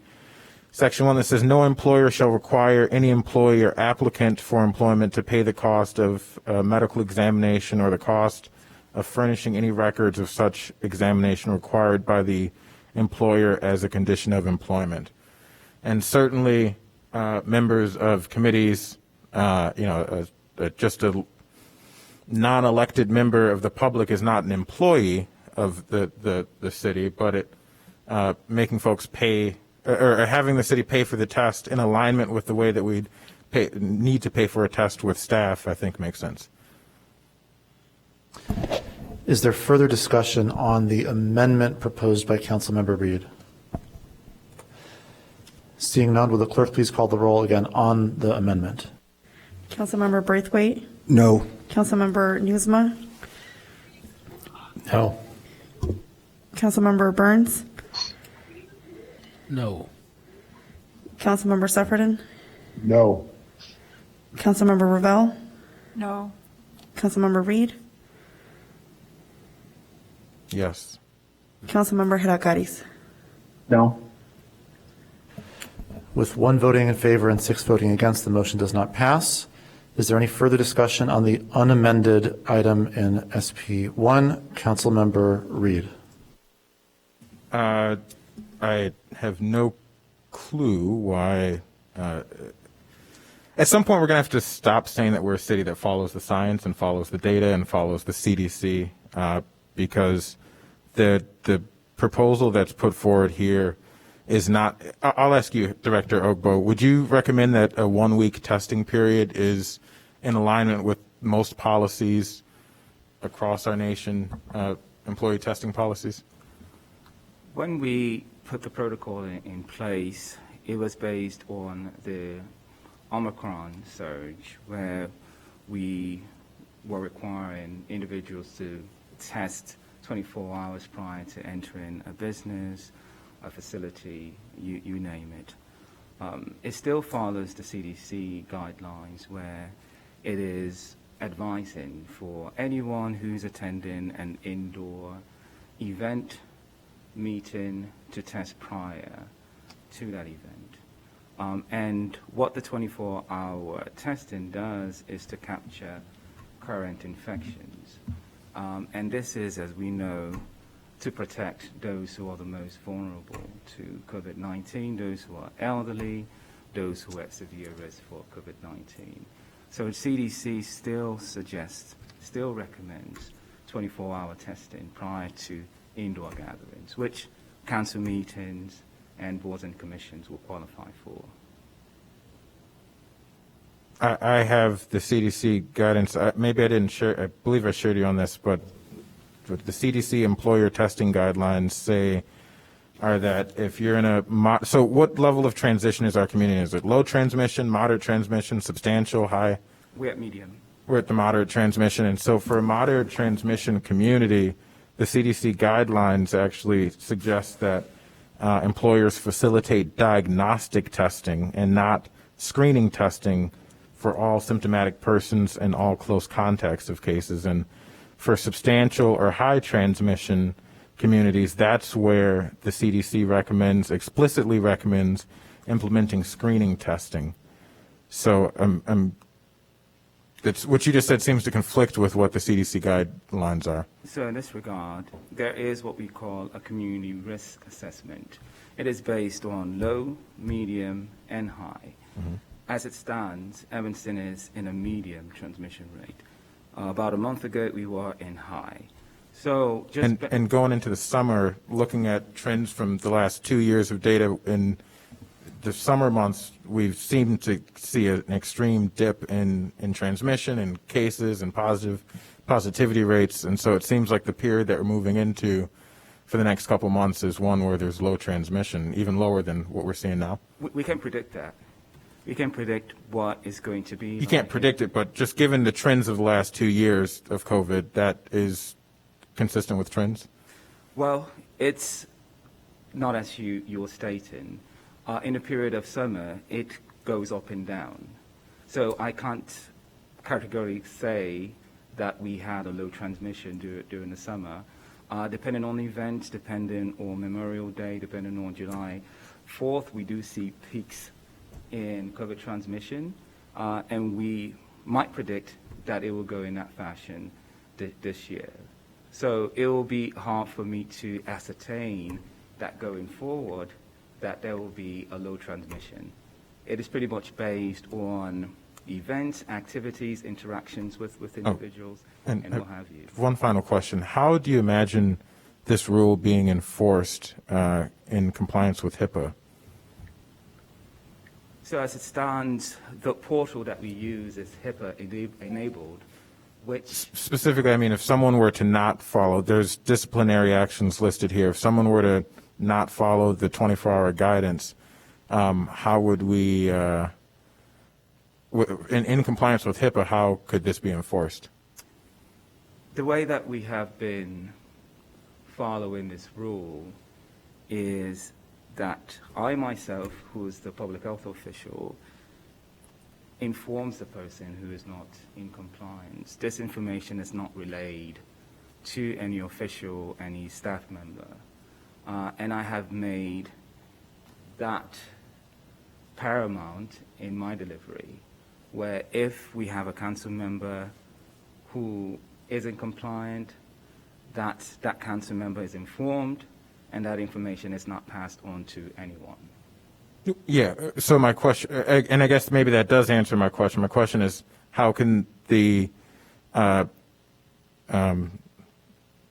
Speaker 8: Section 1, that says no employer shall require any employee or applicant for employment to pay the cost of a medical examination or the cost of furnishing any records of such examination required by the employer as a condition of employment. And certainly members of committees, just a non-elected member of the public is not an employee of the city, but it making folks pay or having the city pay for the test in alignment with the way that we'd need to pay for a test with staff, I think makes sense.
Speaker 1: Is there further discussion on the amendment proposed by Councilmember Reed? Seeing none, will the clerk please call the roll again on the amendment?
Speaker 11: Councilmember Braithwaite?
Speaker 6: No.
Speaker 11: Councilmember Newsma?
Speaker 1: No.
Speaker 11: Councilmember Burns?
Speaker 10: No.
Speaker 11: Councilmember Sefferden?
Speaker 4: No.
Speaker 11: Councilmember Ravel?
Speaker 7: No.
Speaker 11: Councilmember Reed?
Speaker 8: Yes.
Speaker 11: Councilmember Hirakaris?
Speaker 4: No.
Speaker 1: With 1 voting in favor and 6 voting against, the motion does not pass. Is there any further discussion on the unamended item in SP1? Councilmember Reed.
Speaker 8: I have no clue why. At some point, we're going to have to stop saying that we're a city that follows the science and follows the data and follows the CDC, because the proposal that's put forward here is not. I'll ask you, Director Ogbo, would you recommend that a 1-week testing period is in alignment with most policies across our nation, employee testing policies?
Speaker 17: When we put the protocol in place, it was based on the Omicron surge, where we were requiring individuals to test 24 hours prior to entering a business, a facility, you name it. It still follows the CDC guidelines, where it is advising for anyone who's attending an indoor event, meeting, to test prior to that event. And what the 24-hour testing does is to capture current infections. And this is, as we know, to protect those who are the most vulnerable to COVID-19, those who are elderly, those who are at severe risk for COVID-19. So CDC still recommends 24-hour testing prior to indoor gatherings, which council meetings and boards and commissions will qualify for.
Speaker 8: I have the CDC guidance. Maybe I didn't share, I believe I shared you on this, but the CDC employer testing guidelines say are that if you're in a, so what level of transition is our community? Is it low transmission, moderate transmission, substantial, high?
Speaker 17: We're at medium.
Speaker 8: We're at the moderate transmission. And so for a moderate transmission community, the CDC guidelines actually suggest that employers facilitate diagnostic testing and not screening testing for all symptomatic persons and all close contacts of cases. And for substantial or high transmission communities, that's where the CDC explicitly recommends implementing screening testing. So that's what you just said seems to conflict with what the CDC guidelines are.
Speaker 17: So in this regard, there is what we call a community risk assessment. It is based on low, medium, and high. Mm-hmm. As it stands, Evanston is in a medium transmission rate. About a month ago, we were in high. So just
Speaker 8: and going into the summer, looking at trends from the last 2 years of data in the summer months, we've seemed to see an extreme dip in transmission and cases and positivity rates. And so it seems like the period that we're moving into for the next couple months is one where there's low transmission, even lower than what we're seeing now.
Speaker 17: We can predict that. We can predict what is going to be.
Speaker 8: You can't predict it, but just given the trends of the last 2 years of COVID, that is consistent with trends?
Speaker 17: Well, it's not as you were stating. In a period of summer, it goes up and down. So I can't categorically say that we had a low transmission during the summer. Depending on events, depending on Memorial Day, depending on July 4th, we do see peaks in COVID transmission, and we might predict that it will go in that fashion this year. So it will be hard for me to ascertain that going forward that there will be a low transmission. It is pretty much based on events, activities, interactions with individuals, and what have you.
Speaker 8: One final question. How do you imagine this rule being enforced in compliance with HIPAA?
Speaker 17: So as it stands, the portal that we use is HIPAA enabled, which...
Speaker 8: Specifically, I mean, if someone were to not follow, there's disciplinary actions listed here. If someone were to not follow the 24-hour guidance, how would we, in compliance with HIPAA, how could this be enforced?
Speaker 17: The way that we have been following this rule is that I myself, who is the public health official, informs the person who is not in compliance. This information is not relayed to any official, any staff member. And I have made that paramount in my delivery, where if we have a council member who isn't compliant, that council member is informed, and that information is not passed on to anyone.
Speaker 8: Yeah, so my question, and I guess maybe that does answer my question. My question is, how can the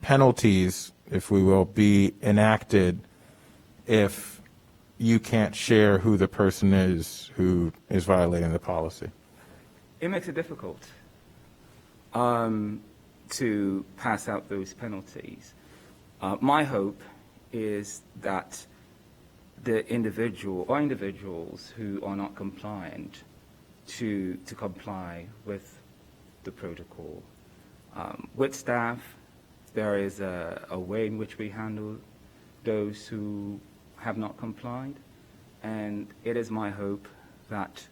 Speaker 8: penalties, if we will, be enacted if you can't share who the person is who is violating the policy?
Speaker 17: It makes it difficult to pass out those penalties. My hope is that the individual or individuals who are not compliant to comply with the protocol. With staff, there is a way in which we handle those who have not complied, and it is my hope that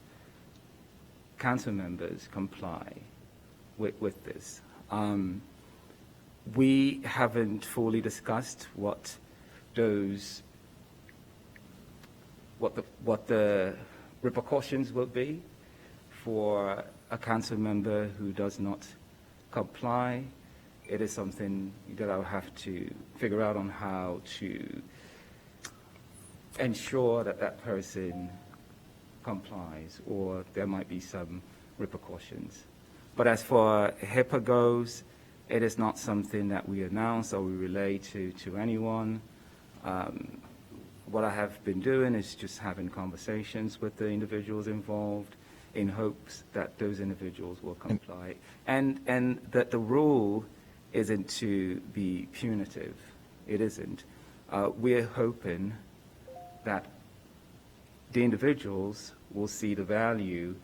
Speaker 17: council members comply with this. We haven't fully discussed what the repercussions will be for a council member who does not comply. it is something that I'll have to figure out on how to ensure that that person complies, or there might be some repercussions. But as for HIPAA goes, it is not something that we announce or we relay to anyone. What I have been doing is just having conversations with the individuals involved in hopes that those individuals will comply. And that the rule isn't to be punitive. It isn't. We're hoping that the individuals will see the value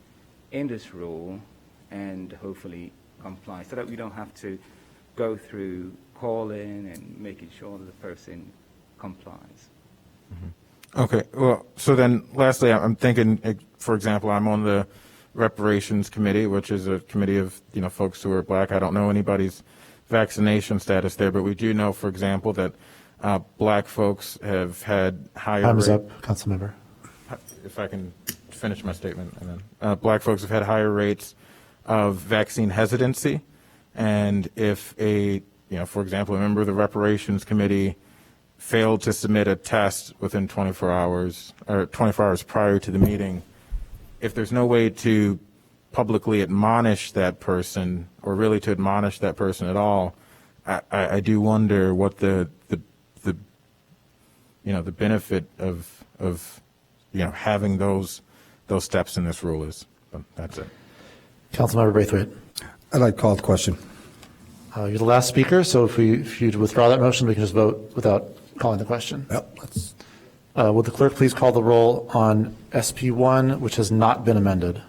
Speaker 17: in this rule and hopefully comply, so that we don't have to go through calling and making sure that the person complies.
Speaker 8: Okay, well, so then lastly, I'm thinking, for example, I'm on the Reparations Committee, which is a committee of, folks who are black. I don't know anybody's vaccination status there, but we do know, for example, that black folks have had higher
Speaker 1: Time's up, council member.
Speaker 8: If I can finish my statement, and then black folks have had higher rates of vaccine hesitancy, and if for example, a member of the Reparations Committee failed to submit a test within 24 hours or 24 hours prior to the meeting, if there's no way to publicly admonish that person, or really to admonish that person at all, I do wonder what the benefit of having those steps in this rule is. But that's it.
Speaker 1: Councilmember Braithwaite.
Speaker 6: I'd like to call the question.
Speaker 1: You're the last speaker, so if you'd withdraw that motion, we can just vote without calling the question.
Speaker 6: Yep.
Speaker 1: Would the clerk please call the roll on SP1, which has not been amended?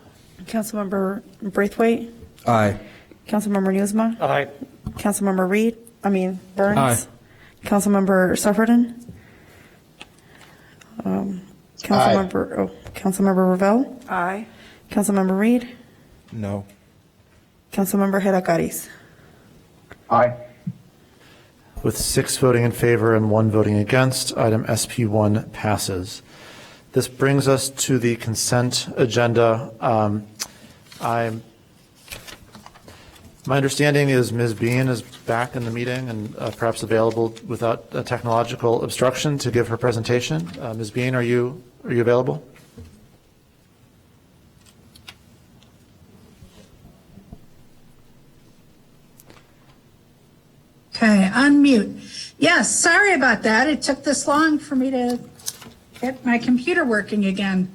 Speaker 11: Councilmember Braithwaite.
Speaker 6: Aye.
Speaker 11: Councilmember Newsma.
Speaker 10: Aye.
Speaker 11: Councilmember Burns.
Speaker 10: Aye.
Speaker 11: Councilmember Sufferton. Councilmember Ravel.
Speaker 15: Aye.
Speaker 11: Councilmember Reed.
Speaker 6: No.
Speaker 11: Councilmember Heracariz.
Speaker 4: Aye.
Speaker 1: With 6 voting in favor and 1 voting against, item SP1 passes. This brings us to the consent agenda. My understanding is Ms. Bean is back in the meeting and perhaps available without a technological obstruction to give her presentation. Ms. Bean, are you available?
Speaker 7: Okay, unmute. Yes, sorry about that. It took this long for me to get my computer working again.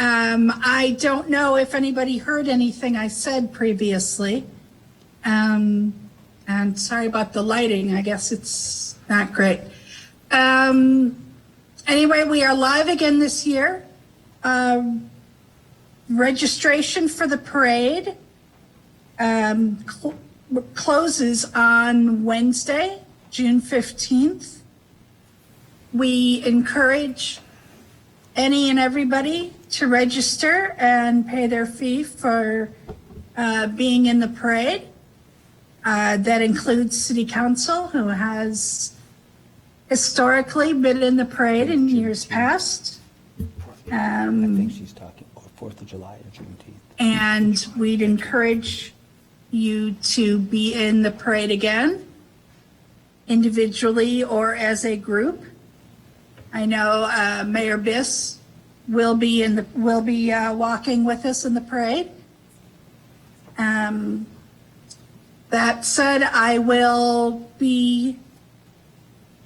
Speaker 7: I don't know if anybody heard anything I said previously. And sorry about the lighting. I guess it's not great. Anyway, we are live again this year. Registration for the parade closes on Wednesday, June 15th. We encourage any and everybody to register and pay their fee for being in the parade. That includes City Council, who has historically been in the parade in years past.
Speaker 6: I think she's talking 4th of July or Juneteenth.
Speaker 7: And we'd encourage you to be in the parade again, individually or as a group. I know Mayor Biss will be walking with us in the parade. That said, I will be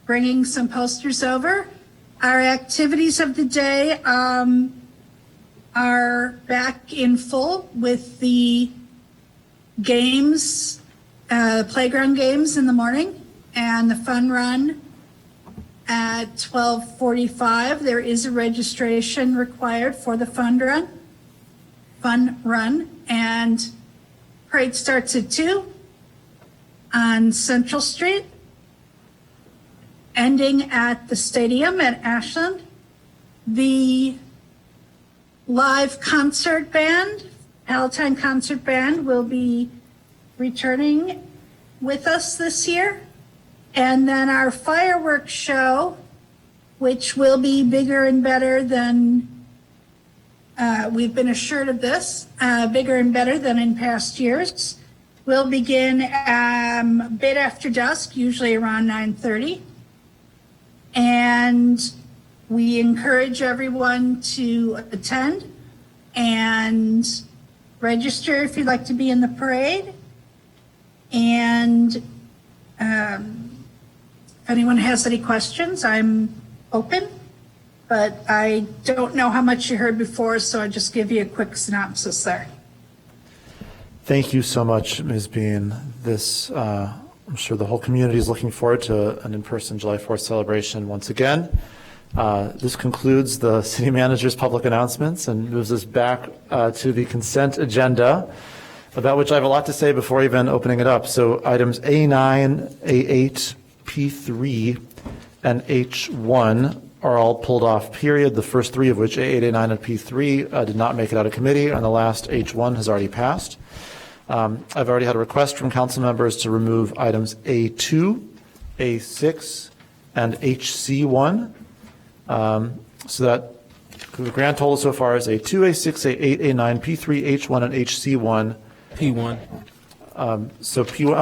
Speaker 7: bringing some posters over. Our activities of the day are back in full with the games, playground games in the morning, and the fun run at 12:45. There is a registration required for the fun run, and parade starts at 2 on Central Street, ending at the stadium at Ashland. The live concert band, Palatine Concert Band, will be returning with us this year. And then our fireworks show, which will be bigger and better than, we've been assured of this, bigger and better than in past years, We'll begin a bit after dusk, usually around 9:30. And we encourage everyone to attend and register if you'd like to be in the parade. And if anyone has any questions, I'm open. But I don't know how much you heard before, so I'll just give you a quick synopsis there.
Speaker 1: Thank you so much, Ms. Bean. This, I'm sure the whole community is looking forward to an in-person July 4th celebration once again. This concludes the city manager's public announcements and moves us back to the consent agenda, about which I have a lot to say before even opening it up. So items A9, A8, P3, and H1 are all pulled off, period. The first three of which, A8, A9, and P3, did not make it out of committee, and the last H1 has already passed. I've already had a request from council members to remove items A2, A6, and HC1. So that the grand total so far is A2, A6, A8, A9, P3, H1, and HC1.
Speaker 10: P1.
Speaker 1: So P1,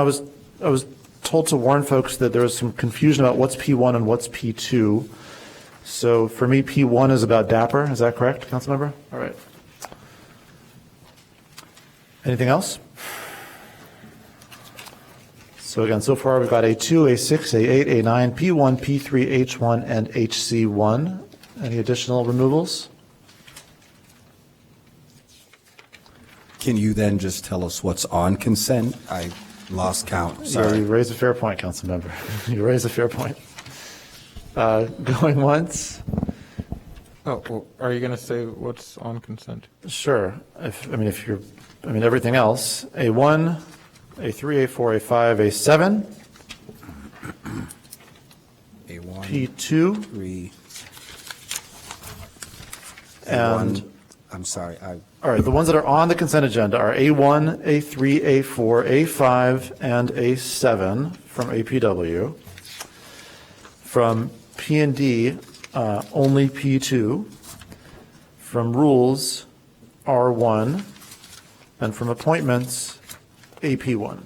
Speaker 1: I was told to warn folks that there was some confusion about what's P1 and what's P2. So for me, P1 is about Dapper. Is that correct, council member? All right. Anything else? So again, so far we've got A2, A6, A8, A9, P1, P3, H1, and HC1. Any additional removals?
Speaker 6: Can you then just tell us what's on consent? I lost count,
Speaker 1: Yeah,
Speaker 6: sorry.
Speaker 1: you raise a fair point, council member. You raise a fair point. Going once?
Speaker 8: Oh, well, are you going to say what's on consent?
Speaker 1: Sure. Everything else, A1, A3, A4, A5, A7.
Speaker 6: A1,
Speaker 1: P2.
Speaker 6: 3.
Speaker 1: And,
Speaker 6: I'm sorry,
Speaker 1: all right, the ones that are on the consent agenda are A1, A3, A4, A5, and A7 from APW. From P&D, only P2. From rules, R1. And from appointments, AP1.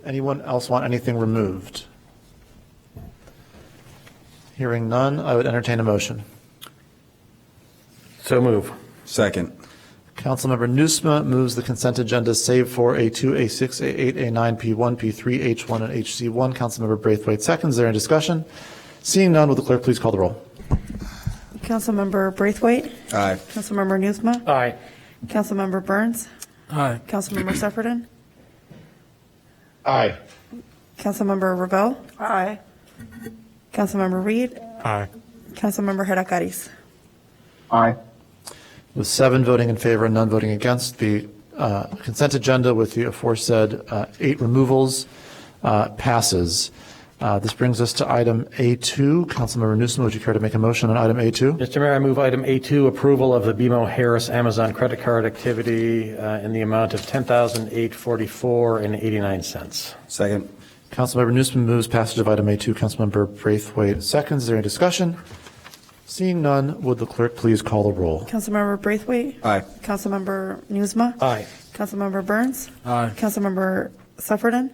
Speaker 1: Anyone else want anything removed? Hearing none, I would entertain a motion.
Speaker 18: So move.
Speaker 6: Second.
Speaker 1: Councilmember Nusma moves the consent agenda save for A2, A6, A8, A9, P1, P3, H1, and HC1. Councilmember Braithwaite seconds. Is there any discussion? Seeing none, will the clerk please call the roll?
Speaker 11: Councilmember Braithwaite.
Speaker 6: Aye.
Speaker 11: Councilmember Newsma.
Speaker 18: Aye.
Speaker 11: Councilmember Burns.
Speaker 10: Aye.
Speaker 11: Councilmember Sefferden.
Speaker 18: Aye.
Speaker 11: Councilmember Ravel.
Speaker 5: Aye.
Speaker 11: Councilmember Reed.
Speaker 8: Aye.
Speaker 11: Councilmember Heracariz.
Speaker 4: Aye.
Speaker 1: With 7 voting in favor and none voting against, the consent agenda with the aforesaid 8 removals passes. This brings us to item A2. Councilmember Newsom, would you care to make a motion on item A2?
Speaker 18: Mr. Mayor, I move item A2, approval of the BMO Harris Amazon credit card activity in the amount of $10,844.89.
Speaker 6: Second.
Speaker 1: Councilmember Newsom moves passage of item A2. Councilmember Braithwaite seconds. Is there any discussion? Seeing none, would the clerk please call the roll?
Speaker 11: Councilmember Braithwaite.
Speaker 6: Aye.
Speaker 11: Councilmember Newsma.
Speaker 18: Aye.
Speaker 11: Councilmember Burns.
Speaker 10: Aye.
Speaker 11: Councilmember Sefferden.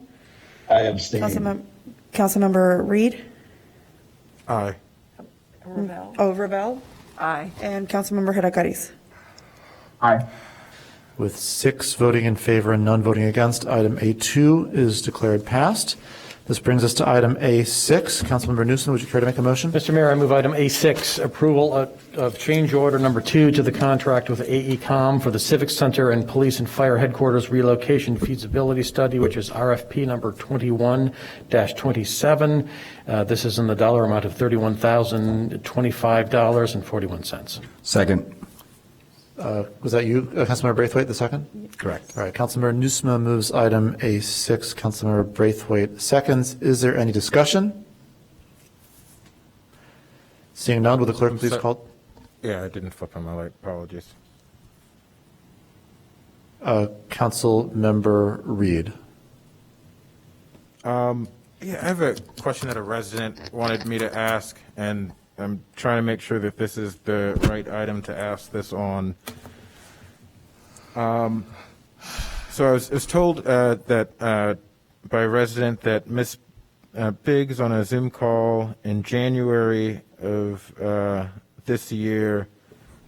Speaker 18: I abstain.
Speaker 11: Councilmember Reed.
Speaker 8: Aye.
Speaker 11: Ravel.
Speaker 5: Aye.
Speaker 11: And Councilmember Heracariz.
Speaker 4: Aye.
Speaker 1: With 6 voting in favor and none voting against, item A2 is declared passed. This brings us to item A6. Councilmember Newsom, would you care to make a motion?
Speaker 18: Mr. Mayor, I move item A6, approval of change order number 2 to the contract with AECom for the Civic Center and Police and Fire Headquarters Relocation Feasibility Study, which is RFP number 21-27. This is in the dollar amount of $31,025.41.
Speaker 6: Second.
Speaker 1: Was that you, Councilmember Braithwaite, the second?
Speaker 6: Correct.
Speaker 1: All right, Councilmember Newsma moves item A6. Councilmember Braithwaite seconds. Is there any discussion? Seeing none, will the clerk please call?
Speaker 8: Yeah, I didn't flip on my light. Apologies.
Speaker 1: Councilmember Reed.
Speaker 8: Yeah, I have a question that a resident wanted me to ask, and I'm trying to make sure that this is the right item to ask this on. So I was told that by a resident that Ms. Biggs on a Zoom call in January of this year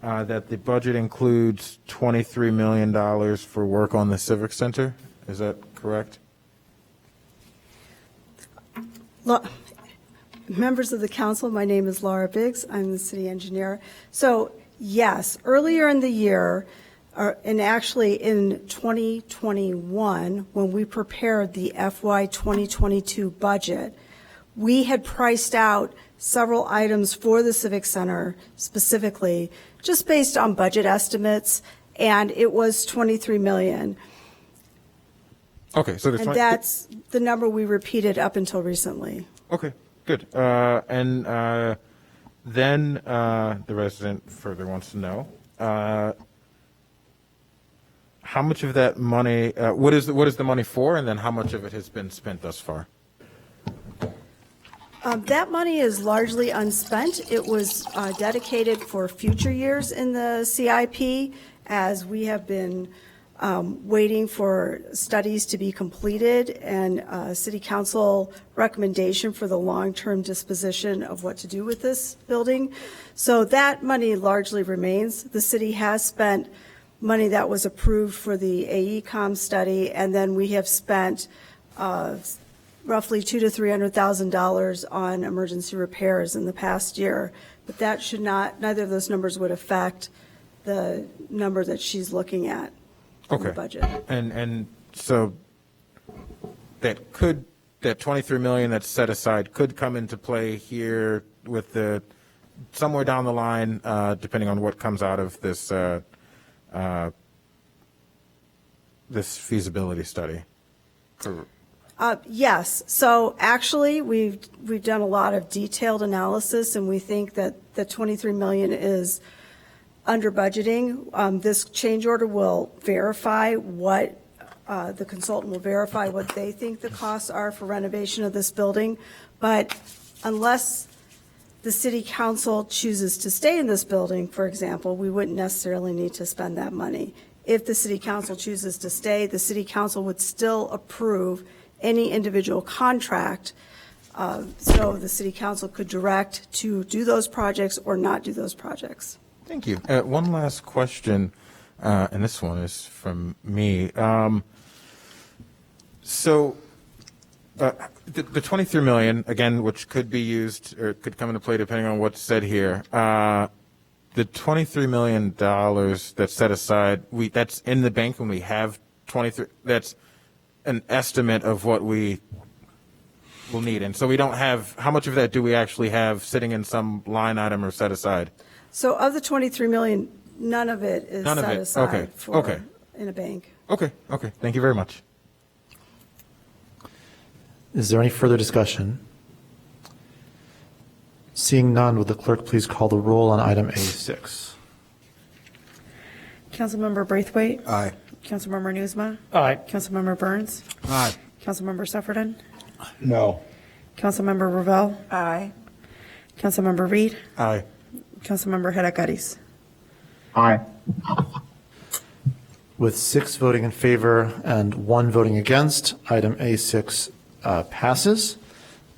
Speaker 8: that the budget includes $23 million for work on the Civic Center. Is that correct?
Speaker 19: Members of the council, my name is Laura Biggs. I'm the city engineer. So yes, earlier in the year, and actually in 2021, when we prepared the FY 2022 budget, we had priced out several items for the Civic Center specifically, just based on budget estimates, and it was $23 million.
Speaker 8: Okay, so
Speaker 19: and that's the number we repeated up until recently.
Speaker 8: Okay, good. And then the resident further wants to know how much of that money, what is the money for, and then how much of it has been spent thus far?
Speaker 19: That money is largely unspent. It was dedicated for future years in the CIP, as we have been waiting for studies to be completed and City Council recommendation for the long-term disposition of what to do with this building. So that money largely remains. The city has spent money that was approved for the AECOM study, and then we have spent roughly $200,000 to $300,000 on emergency repairs in the past year. But that should not, neither of those numbers would affect the number that she's looking at.
Speaker 8: Okay.
Speaker 19: The budget.
Speaker 8: And so that 23 million that's set aside could come into play here with the somewhere down the line, depending on what comes out of this this feasibility study.
Speaker 19: Yes. So actually, we've done a lot of detailed analysis, and we think that the 23 million is under budgeting. This change order will verify what the consultant will verify what they think the costs are for renovation of this building. But unless the city council chooses to stay in this building, for example, we wouldn't necessarily need to spend that money. If the city council chooses to stay, the city council would still approve any individual contract. So the city council could direct to do those projects or not do those projects.
Speaker 8: Thank you. One last question, and this one is from me. So the 23 million, again, which could be used or could come into play depending on what's said here, the $23 million that's set aside, that's in the bank when we have 23, that's an estimate of what we will need. And so we don't have, how much of that do we actually have sitting in some line item or set aside?
Speaker 19: So of the 23 million, none of it is set aside
Speaker 8: Okay.
Speaker 19: for
Speaker 8: Okay.
Speaker 19: in a bank.
Speaker 8: Okay. Okay. Thank you very much.
Speaker 1: Is there any further discussion? Seeing none, would the clerk please call the roll on item A6?
Speaker 11: Councilmember Braithwaite?
Speaker 6: Aye.
Speaker 11: Councilmember Newsma?
Speaker 18: Aye.
Speaker 11: Councilmember Burns?
Speaker 18: Aye.
Speaker 11: Councilmember Sufferton?
Speaker 18: No.
Speaker 11: Councilmember Ravel?
Speaker 15: Aye.
Speaker 11: Councilmember Reed?
Speaker 8: Aye.
Speaker 11: Councilmember Hedakaris?
Speaker 4: Aye.
Speaker 1: With 6 voting in favor and 1 voting against, item A6 passes.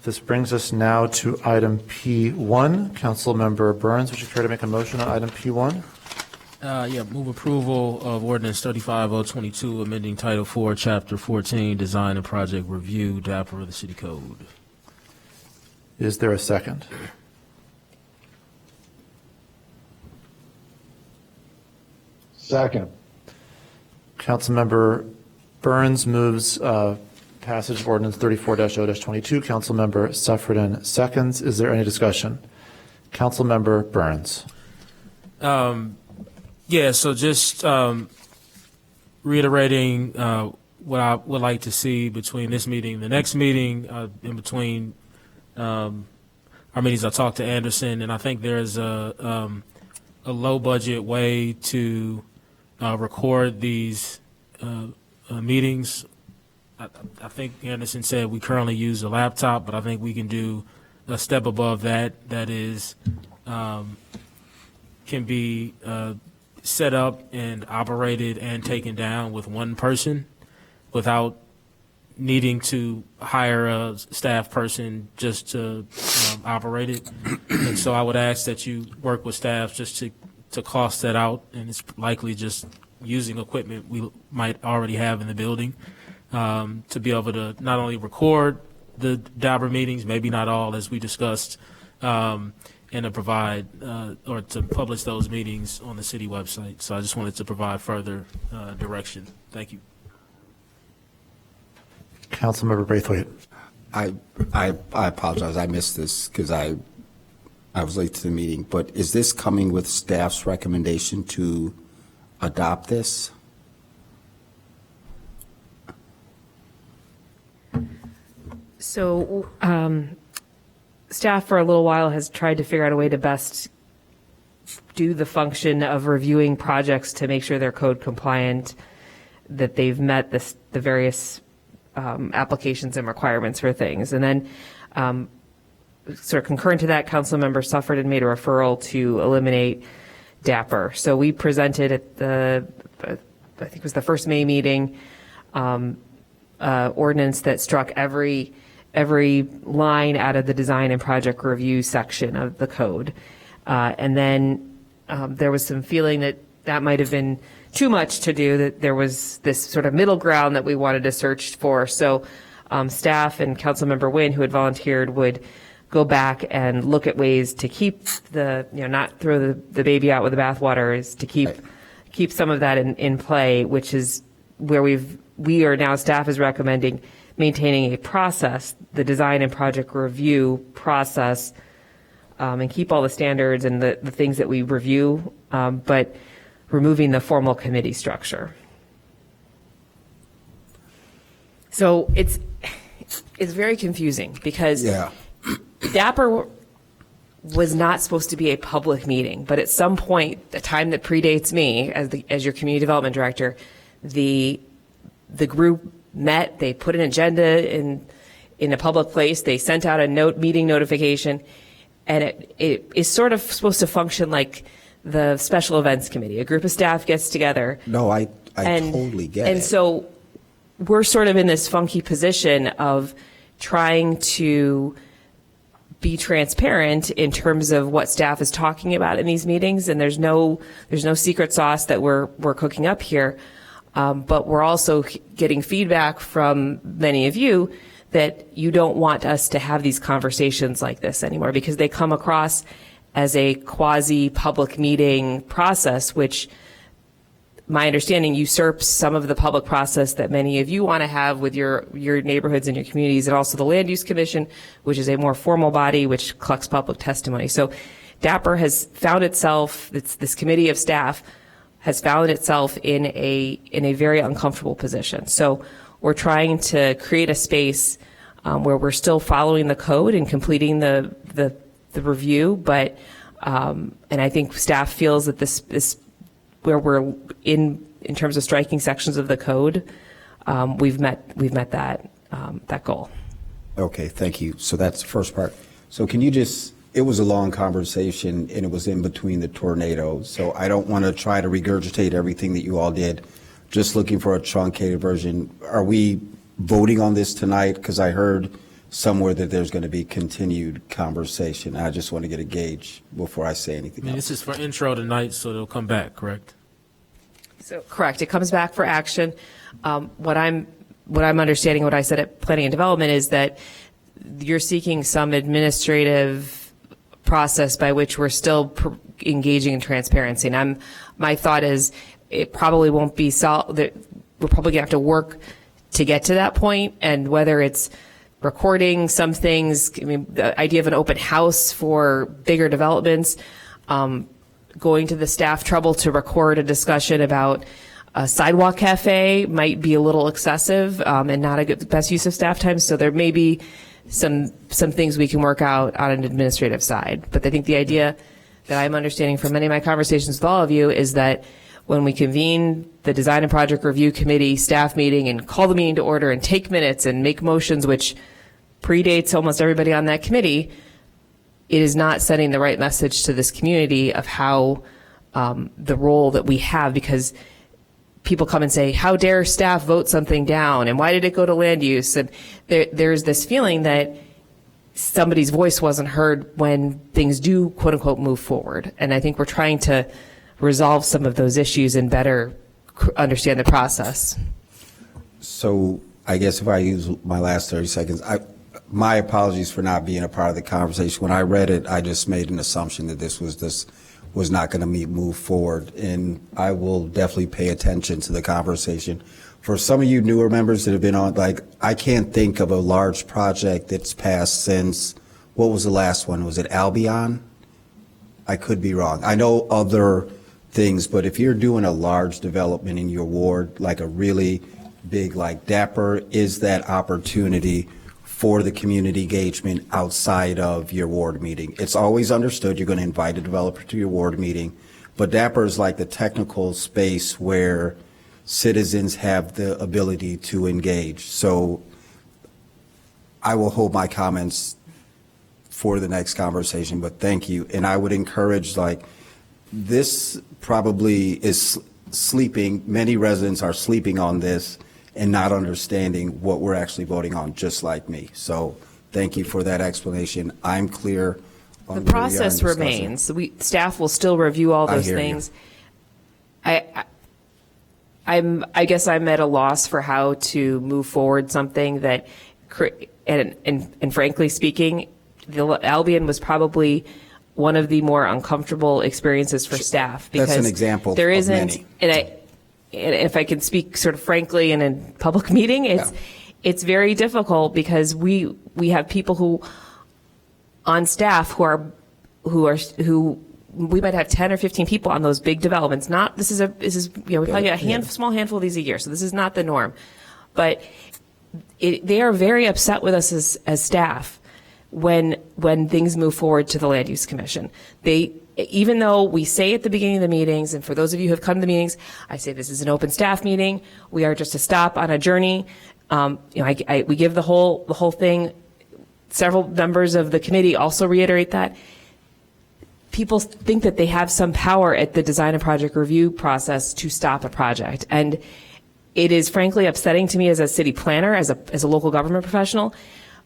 Speaker 1: This brings us now to item P1. Councilmember Burns, would you care to make a motion on item P1?
Speaker 10: Yeah, move approval of ordinance 35022, amending Title 4, Chapter 14, Design and Project Review, DAPR of the City Code.
Speaker 1: Is there a second?
Speaker 18: Second.
Speaker 1: Councilmember Burns moves passage of ordinance 34-0-22. Councilmember Sufferton seconds. Is there any discussion? Councilmember Burns.
Speaker 10: Yeah, so just reiterating what I would like to see between this meeting and the next meeting, in between our meetings, I talked to Anderson, and I think there's a low-budget way to record these meetings. I think Anderson said we currently use a laptop, but I think we can do a step above that. That is, can be set up and operated and taken down with one person without needing to hire a staff person just to operate it. And so I would ask that you work with staff just to cost that out, and it's likely just using equipment we might already have in the building to be able to not only record the DABRA meetings, maybe not all as we discussed, and to provide or to publish those meetings on the city website. So I just wanted to provide further direction. Thank you.
Speaker 1: Councilmember Braithwaite.
Speaker 6: I apologize. I missed this because I was late to the meeting. But is this coming with staff's recommendation to adopt this?
Speaker 20: So staff for a little while has tried to figure out a way to best do the function of reviewing projects to make sure they're code compliant, that they've met the various applications and requirements for things. And then sort of concurrent to that, council member suffered and made a referral to eliminate DAPR. So we presented at I think it was the first May meeting, ordinance that struck every line out of the design and project review section of the code. And then there was some feeling that might have been too much to do, that there was this sort of middle ground that we wanted to search for. So staff and Councilmember Nguyen, who had volunteered, would go back and look at ways to keep not throw the baby out with the bathwater, is to keep some of that in play, which is where we are now, staff is recommending maintaining a process, the design and project review process, and keep all the standards and the things that we review, but removing the formal committee structure. So it's very confusing because DAPR was not supposed to be a public meeting, but at some point, the time that predates me as your community development director, the group met, they put an agenda in a public place, they sent out a meeting notification, and it is sort of supposed to function like the special events committee. A group of staff gets together.
Speaker 6: No, I totally get it.
Speaker 20: And so we're sort of in this funky position of trying to be transparent in terms of what staff is talking about in these meetings, and there's no secret sauce that we're cooking up here. But we're also getting feedback from many of you that you don't want us to have these conversations like this anymore because they come across as a quasi-public meeting process, which my understanding usurps some of the public process that many of you want to have with your neighborhoods and your communities, and also the Land Use Commission, which is a more formal body which collects public testimony. So DAPR has found itself, this committee of staff has found itself in a very uncomfortable position. So we're trying to create a space where we're still following the code and completing the review, but and I think staff feels that this where we're in terms of striking sections of the code, we've met that goal.
Speaker 6: Okay, thank you. So that's the first part. So can you it was a long conversation and it was in between the tornadoes. So I don't want to try to regurgitate everything that you all did. Just looking for a truncated version. Are we voting on this tonight? Because I heard somewhere that there's going to be continued conversation. I just want to get a gauge before I say anything else.
Speaker 10: This is for intro tonight, so it'll come back, correct?
Speaker 20: So correct. It comes back for action. What I'm understanding, what I said at Planning and Development, is that you're seeking some administrative process by which we're still engaging in transparency. And my thought is it probably won't be solved. We're probably gonna have to work to get to that point, and whether it's recording some things, I mean, the idea of an open house for bigger developments, going to the staff trouble to record a discussion about a sidewalk cafe might be a little excessive and not a best use of staff time. So there may be some things we can work out on an administrative side. But I think the idea that I'm understanding from many of my conversations with all of you is that when we convene the Design and Project Review Committee staff meeting and call the meeting to order and take minutes and make motions, which predates almost everybody on that committee, it is not sending the right message to this community of how the role that we have, because people come and say, how dare staff vote something down, and why did it go to land use? And there's this feeling that somebody's voice wasn't heard when things do, quote unquote, move forward. And I think we're trying to resolve some of those issues and better understand the process.
Speaker 6: So I guess if I use my last 30 seconds, my apologies for not being a part of the conversation. When I read it, I just made an assumption that this was not going to move forward, and I will definitely pay attention to the conversation. For some of you newer members that have been on, like, I can't think of a large project that's passed since, what was the last one? Was it Albion? I could be wrong. I know other things, but if you're doing a large development in your ward, like a really big, like Dapper, is that opportunity for the community engagement outside of your ward meeting. It's always understood you're going to invite a developer to your ward meeting, but Dapper is like the technical space where citizens have the ability to engage. So I will hold my comments for the next conversation, but thank you. And I would encourage, like, this probably is sleeping, many residents are sleeping on this and not understanding what we're actually voting on, just like me. So thank you for that explanation. I'm clear on
Speaker 20: The process remains. Staff will still review all those things. I guess I'm at a loss for how to move forward something that, and frankly speaking, the Albion was probably one of the more uncomfortable experiences for staff, because
Speaker 6: that's an example
Speaker 20: there isn't,
Speaker 6: of many.
Speaker 20: And if I can speak sort of frankly in a public meeting, it's very difficult, because we have people who on staff who we might have 10 or 15 people on those big developments. This is we probably get a small handful of these a year, so this is not the norm. But they are very upset with us as staff when things move forward to the Land Use Commission. Even though we say at the beginning of the meetings, and for those of you who have come to the meetings, I say this is an open staff meeting. We are just a stop on a journey. We give the whole thing. Several members of the committee also reiterate that. People think that they have some power at the design and project review process to stop a project, and it is frankly upsetting to me as a city planner, as a local government professional,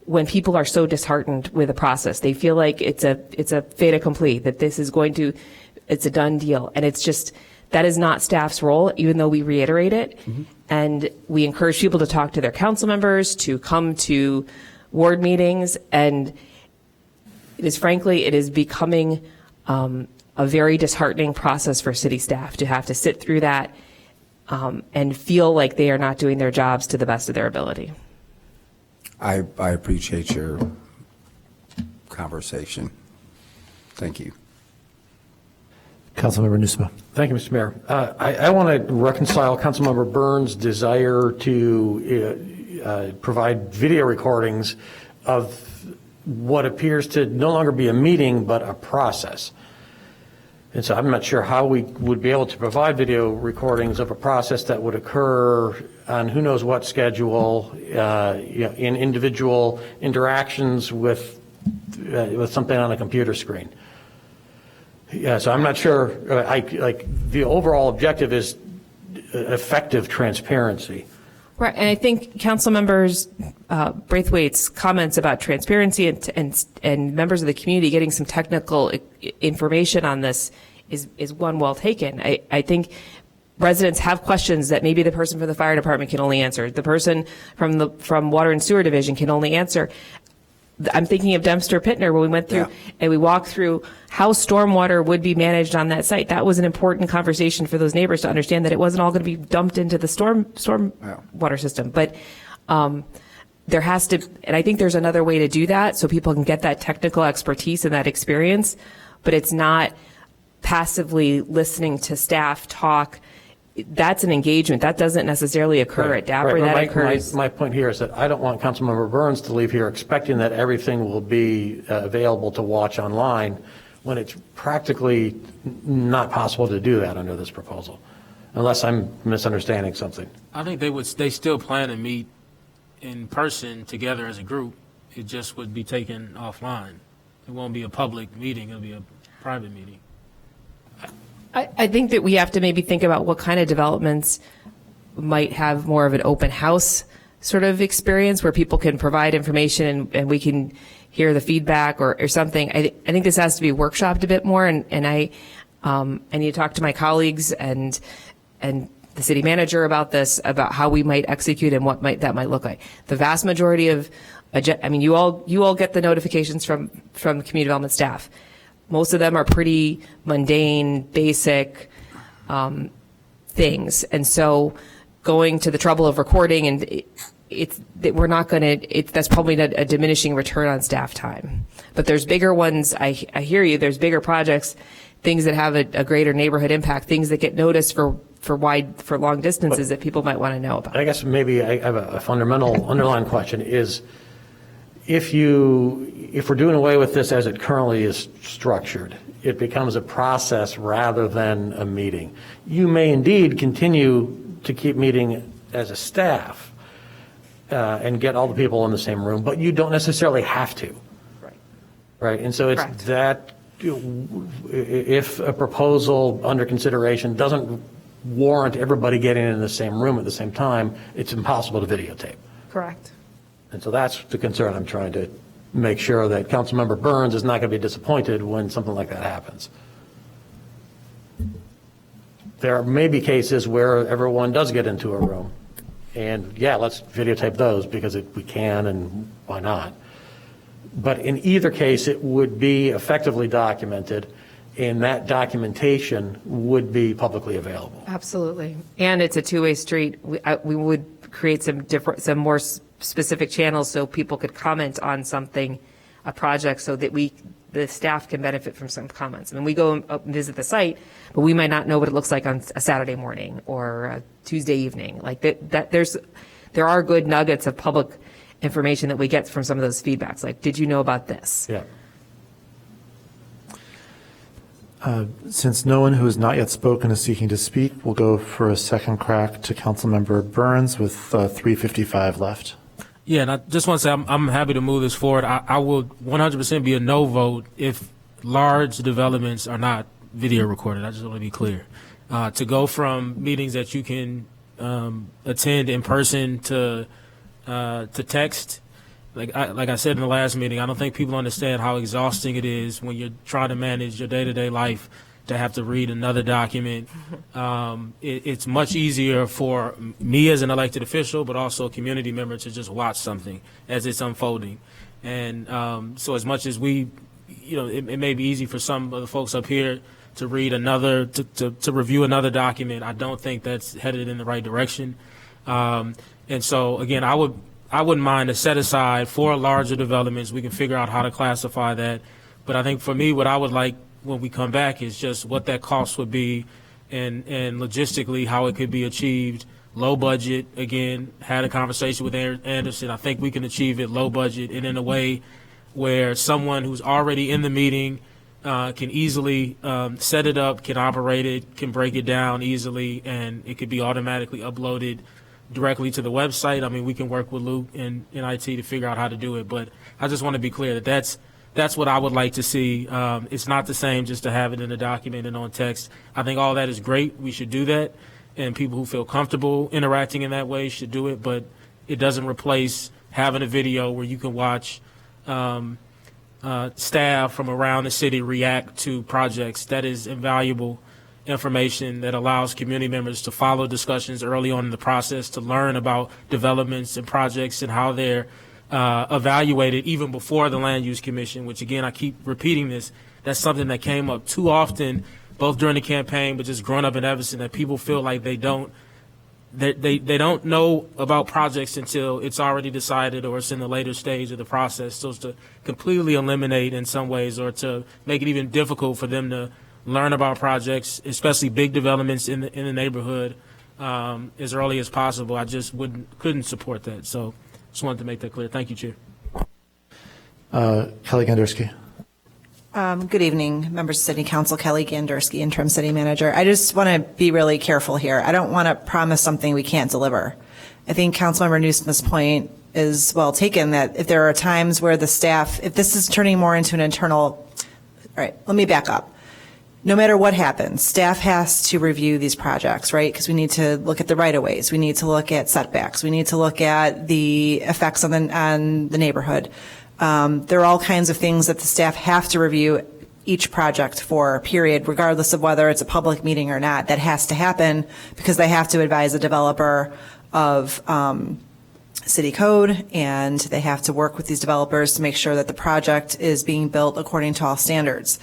Speaker 20: when people are so disheartened with the process. They feel like it's a fait accompli, that it's a done deal. And it's just, that is not staff's role, even though we reiterate it. Mm-hmm. And we encourage people to talk to their council members, to come to ward meetings. And it is becoming a very disheartening process for city staff to have to sit through that and feel like they are not doing their jobs to the best of their ability.
Speaker 6: I appreciate your conversation. Thank you.
Speaker 1: Councilmember Nusma.
Speaker 18: Thank you, Mr. Mayor. I want to reconcile Councilmember Burns' desire to provide video recordings of what appears to no longer be a meeting, but a process. And so I'm not sure how we would be able to provide video recordings of a process that would occur on who knows what schedule, in individual interactions with something on a computer screen. Yeah, so I'm not sure. The overall objective is effective transparency.
Speaker 20: Right, and I think Council Members Braithwaite's comments about transparency and members of the community getting some technical information on this is one well taken. I think residents have questions that maybe the person from the fire department can only answer, the person from Water and Sewer Division can only answer. I'm thinking of Dempster Pittner, when we went through and we walked through how stormwater would be managed on that site. That was an important conversation for those neighbors to understand, that it wasn't all going to be dumped into the storm water system. But there has to, and I think there's another way to do that so people can get that technical expertise and that experience, but it's not passively listening to staff talk. That's an engagement. That doesn't necessarily occur at DAPR. That occurs.
Speaker 18: My point here is that I don't want Councilmember Burns to leave here expecting that everything will be available to watch online, when it's practically not possible to do that under this proposal, unless I'm misunderstanding something.
Speaker 10: I think they still plan to meet in person together as a group. It just would be taken offline. It won't be a public meeting. It'll be a private meeting.
Speaker 20: I think that we have to maybe think about what kind of developments might have more of an open house sort of experience where people can provide information and we can hear the feedback or something. I think this has to be workshopped a bit more, and I need to talk to my colleagues and the city manager about this, about how we might execute and what that might look like. The vast majority of, you all get the notifications from the community development staff. Most of them are pretty mundane, basic things, and so going to the trouble of recording and that's probably a diminishing return on staff time. But there's bigger ones. I hear you. There's bigger projects, things that have a greater neighborhood impact, things that get noticed for long distances that people might want to know about.
Speaker 18: I guess maybe I have a fundamental underlying question is, if we're doing away with this as it currently is structured, it becomes a process rather than a meeting. You may indeed continue to keep meeting as a staff and get all the people in the same room, but you don't necessarily have to. Right. And so it's correct. That if a proposal under consideration doesn't warrant everybody getting in the same room at the same time, it's impossible to videotape.
Speaker 20: Correct.
Speaker 18: And so that's the concern I'm trying to make sure that Councilmember Burns is not going to be disappointed when something like that happens. There may be cases where everyone does get into a room, and yeah, let's videotape those because we can, and why not? But in either case, it would be effectively documented, and that documentation would be publicly available.
Speaker 20: Absolutely. And it's a two-way street. We would create some more specific channels so people could comment on something, a project, so that the staff can benefit from some comments. I mean, we go and visit the site, but we might not know what it looks like on a Saturday morning or a Tuesday evening. Like there are good nuggets of public information that we get from some of those feedbacks. Like, did you know about this?
Speaker 18: Yeah.
Speaker 1: Since no one who has not yet spoken is seeking to speak, we'll go for a second crack to Councilmember Burns with 3:55 left.
Speaker 10: Yeah, and I just want to say I'm happy to move this forward. I will 100% be a no vote if large developments are not video recorded. I just want to be clear. To go from meetings that you can attend in person to text, like I said in the last meeting, I don't think people understand how exhausting it is when you're trying to manage your day-to-day life to have to read another document. It's much easier for me as an elected official, but also a community member, to just watch something as it's unfolding. And so as much as it may be easy for some of the folks up here to read to review another document, I don't think that's headed in the right direction. And so again, I wouldn't mind a set aside for larger developments. We can figure out how to classify that. But I think for me, what I would like when we come back is just what that cost would be and logistically how it could be achieved. Low budget, again, had a conversation with Anderson. I think we can achieve it low budget and in a way where someone who's already in the meeting can easily set it up, can operate it, can break it down easily, and it could be automatically uploaded directly to the website. I mean, we can work with Luke and IT to figure out how to do it, but I just want to be clear that that's what I would like to see. It's not the same just to have it in a document and on text. I think all that is great. We should do that, and people who feel comfortable interacting in that way should do it, but it doesn't replace having a video where you can watch staff from around the city react to projects. That is invaluable information that allows community members to follow discussions early on in the process, to learn about developments and projects and how they're evaluated even before the Land Use Commission, which again, I keep repeating this, that's something that came up too often, both during the campaign, but just growing up in Evanston, that people feel like they don't know about projects until it's already decided or it's in the later stage of the process. So it's to completely eliminate in some ways, or to make it even difficult for them to learn about projects, especially big developments in the neighborhood, as early as possible. I just couldn't support that. So just wanted to make that clear. Thank you, Chair.
Speaker 1: Kelly Gandersky.
Speaker 2: Good evening, members of City Council. Kelly Gandersky, Interim City Manager. I just want to be really careful here. I don't want to promise something we can't deliver. I think Councilmember Newsom's point is well taken, that if there are times where the staff, if this is turning more into an internal, all right, let me back up. no matter what happens, staff has to review these projects, right? Because we need to look at the right-of-ways, we need to look at setbacks, we need to look at the effects on the neighborhood. There are all kinds of things that the staff have to review each project for, period, regardless of whether it's a public meeting or not. That has to happen because they have to advise the developer of city code, and they have to work with these developers to make sure that the project is being built according to all standards,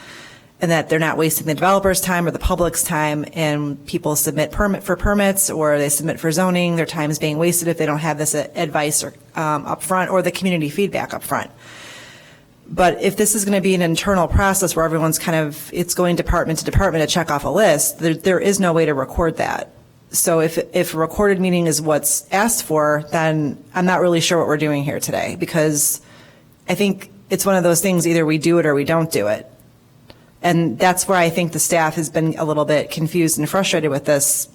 Speaker 2: and that they're not wasting the developer's time or the public's time, and people submit permits or they submit for zoning. Their time is being wasted if they don't have this advice or up front, or the community feedback up front. But if this is going to be an internal process where everyone's it's going department to department to check off a list, there is no way to record that. So if a recorded meeting is what's asked for, then I'm not really sure what we're doing here today, because I think it's one of those things, either we do it or we don't do it. And that's where I think the staff has been a little bit confused and frustrated with this,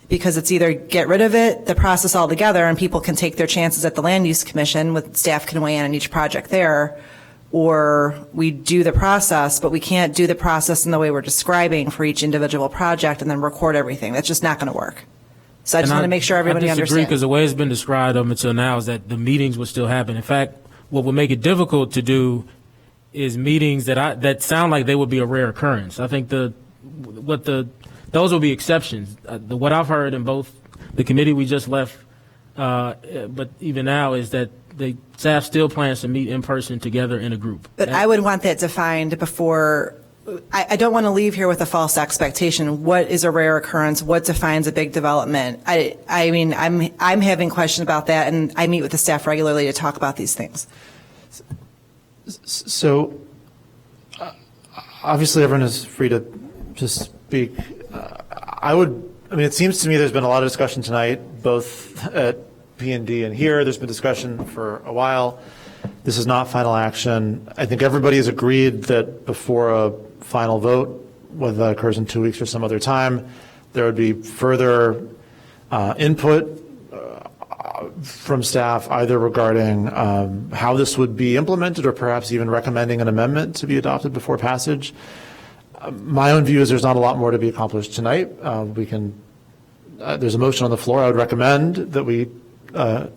Speaker 2: because it's either get rid of it, the process altogether, and people can take their chances at the Land Use Commission, with staff can weigh in on each project there, or we do the process, but we can't do the process in the way we're describing for each individual project and then record everything. That's just not going to work. So I just want to make sure everybody
Speaker 10: I disagree,
Speaker 2: understands.
Speaker 10: because the way it's been described up until now is that the meetings would still happen. In fact, what would make it difficult to do is meetings that sound like they would be a rare occurrence. I think those will be exceptions. What I've heard in both the committee we just left, but even now, is that the staff still plans to meet in person together in a group.
Speaker 2: But I would want that defined before. I don't want to leave here with a false expectation. What is a rare occurrence? What defines a big development? I mean, I'm having questions about that, and I meet with the staff regularly to talk about these things.
Speaker 1: So, obviously, everyone is free to speak. It seems to me there's been a lot of discussion tonight, both at P&D and here. There's been discussion for a while. This is not final action. I think everybody has agreed that before a final vote, whether that occurs in 2 weeks or some other time, there would be further input from staff, either regarding how this would be implemented or perhaps even recommending an amendment to be adopted before passage. My own view is there's not a lot more to be accomplished tonight. There's a motion on the floor. I would recommend that we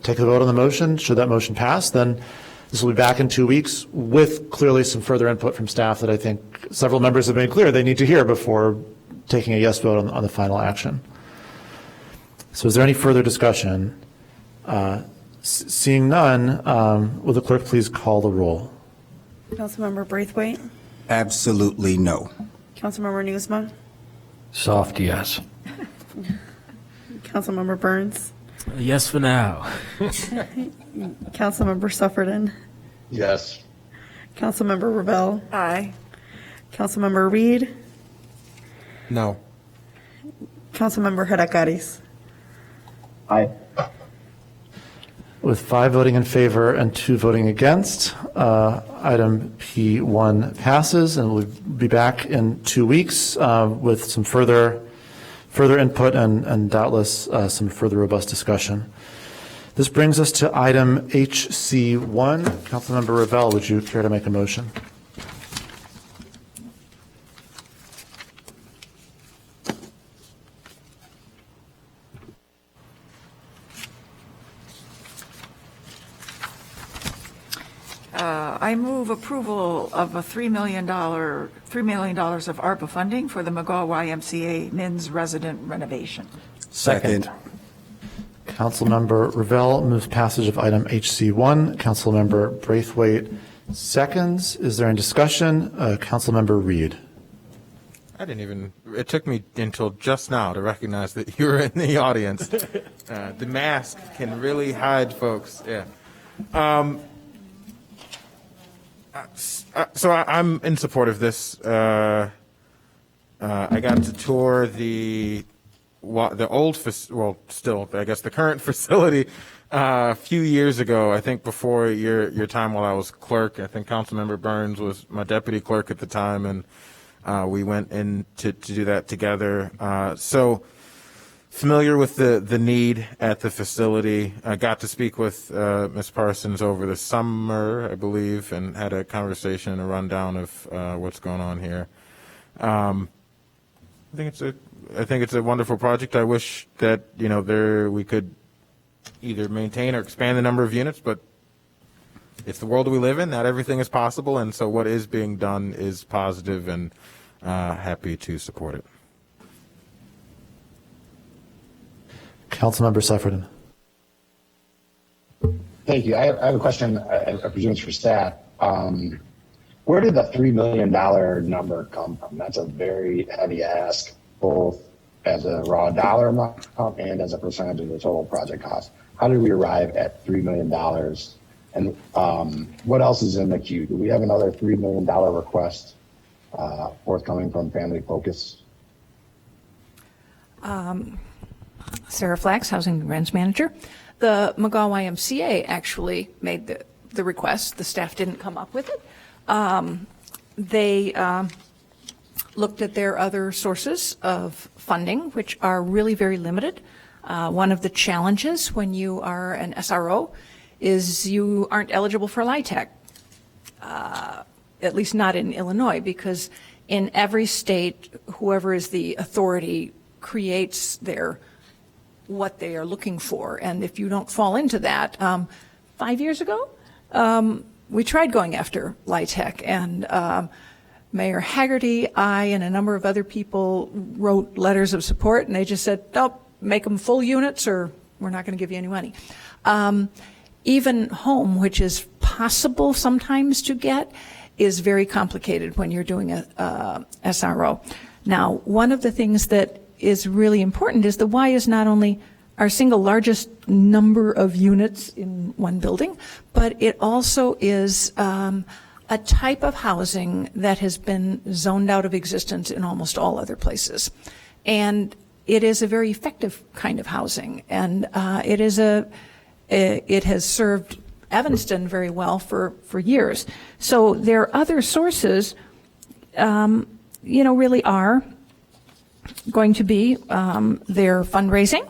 Speaker 1: take a vote on the motion. Should that motion pass, then this will be back in 2 weeks with clearly some further input from staff that I think several members have made clear they need to hear before taking a yes vote on the final action. So is there any further discussion? Seeing none, will the clerk please call the roll?
Speaker 11: Councilmember Braithwaite?
Speaker 6: Absolutely no.
Speaker 11: Councilmember Newsma?
Speaker 18: Soft yes.
Speaker 11: Councilmember Burns?
Speaker 10: Yes for now.
Speaker 11: Councilmember Suffredin?
Speaker 18: Yes.
Speaker 11: Councilmember Ravel?
Speaker 19: Aye.
Speaker 11: Councilmember Reed?
Speaker 8: No.
Speaker 11: Councilmember Hadakaris?
Speaker 4: Aye.
Speaker 1: With 5 voting in favor and 2 voting against, item P1 passes, and we'll be back in 2 weeks with some further input and doubtless some further robust discussion. This brings us to item HC1. Councilmember Ravel, would you care to make a motion?
Speaker 21: I move approval of a $3 million of ARPA funding for the McGaw YMCA men's resident renovation.
Speaker 6: Second.
Speaker 1: Councilmember Ravel moves passage of item HC1. Councilmember Braithwaite seconds. Is there any discussion? Councilmember Reed.
Speaker 8: It took me until just now to recognize that you were in the audience. The mask can really hide folks. Yeah. So I'm in support of this. I got to tour the old, still, I guess the current facility a few years ago. I think before your time while I was clerk. I think Councilmember Burns was my deputy clerk at the time, and we went in to do that together. So familiar with the need at the facility. I got to speak with Ms. Parsons over the summer, I believe, and had a conversation and a rundown of what's going on here. I think it's a wonderful project. I wish that we could either maintain or expand the number of units, but it's the world we live in. Not everything is possible, and so what is being done is positive, and happy to support it.
Speaker 1: Councilmember Sefferden.
Speaker 4: Thank you. I have a question. I presume it's for staff. Where did the $3 million number come from? That's a very heavy ask, both as a raw dollar amount and as a percentage of the total project cost. How did we arrive at $3 million? And what else is in the queue? Do we have another $3 million request forthcoming from Family Focus?
Speaker 21: Sarah Flax, Housing and Grants Manager. The McGaw YMCA actually made the request. The staff didn't come up with it. They looked at their other sources of funding, which are really very limited. One of the challenges when you are an SRO is you aren't eligible for LIHTC, at least not in Illinois, because in every state, whoever is the authority creates what they are looking for. And if you don't fall into that, 5 years ago, we tried going after LIHTC, and Mayor Haggerty, I, and a number of other people wrote letters of support, and they just said, "Oh, make them full units, or we're not going to give you any money." Even home, which is possible sometimes to get, is very complicated when you're doing a SRO. Now, one of the things that is really important is the Y is not only our single largest number of units in one building, but it also is a type of housing that has been zoned out of existence in almost all other places. And it is a very effective kind of housing, and it has served Evanston very well for years. So their other sources, really are going to be their fundraising,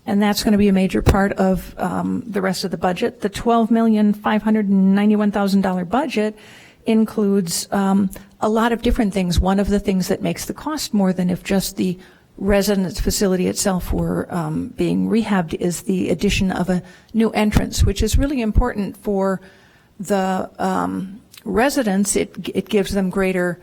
Speaker 21: and that's going to be a major part of the rest of the budget. The $12,591,000 budget includes a lot of different things. One of the things that makes the cost more than if just the residence facility itself were being rehabbed is the addition of a new entrance, which is really important for the residents. It gives them greater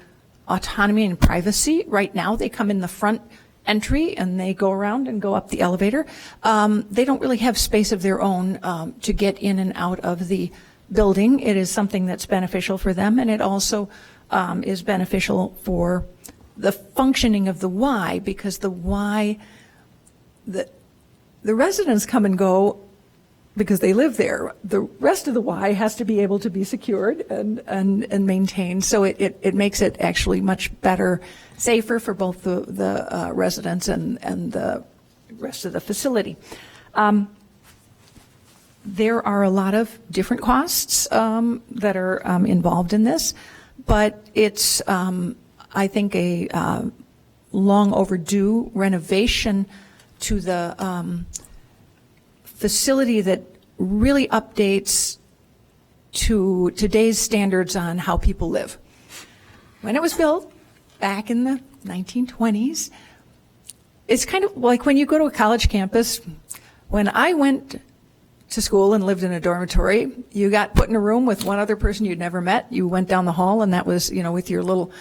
Speaker 21: autonomy and privacy. Right now, they come in the front entry and they go around and go up the elevator. They don't really have space of their own to get in and out of the building. It is something that's beneficial for them, and it also is beneficial for the functioning of the Y, because the Y, the residents come and go because they live there. The rest of the Y has to be able to be secured and maintained. So it makes it actually much better, safer for both the residents and the rest of the facility. There are a lot of different costs that are involved in this, but it's I think a long overdue renovation to the facility that really updates to today's standards on how people live. When it was built back in the 1920s, it's kind of like when you go to a college campus. When I went to school and lived in a dormitory, you got put in a room with one other person you'd never met. You went down the hall, and that was, with your little,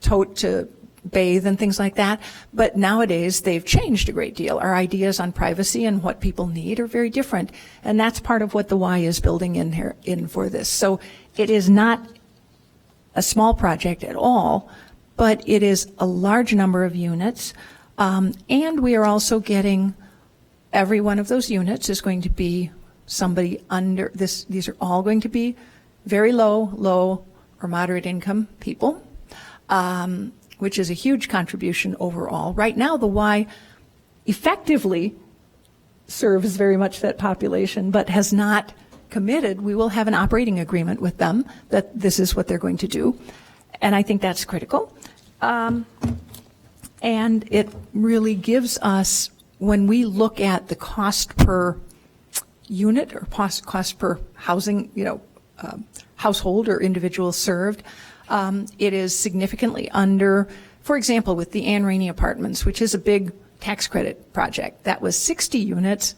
Speaker 21: tote to bathe and things like that. But nowadays, they've changed a great deal. Our ideas on privacy and what people need are very different. And that's part of what the Y is building in for this. So it is not a small project at all, but it is a large number of units. And we are also getting, every one of those units is going to be somebody under this. These are all going to be very low or moderate income people, which is a huge contribution overall. Right now, the Y effectively serves very much that population, but has not committed. We will have an operating agreement with them that this is what they're going to do, and I think that's critical. And it really gives us, when we look at the cost per unit or cost per housing, household or individual served. It is significantly under, for example, with the Anne Rainey Apartments, which is a big tax credit project. That was 60 units.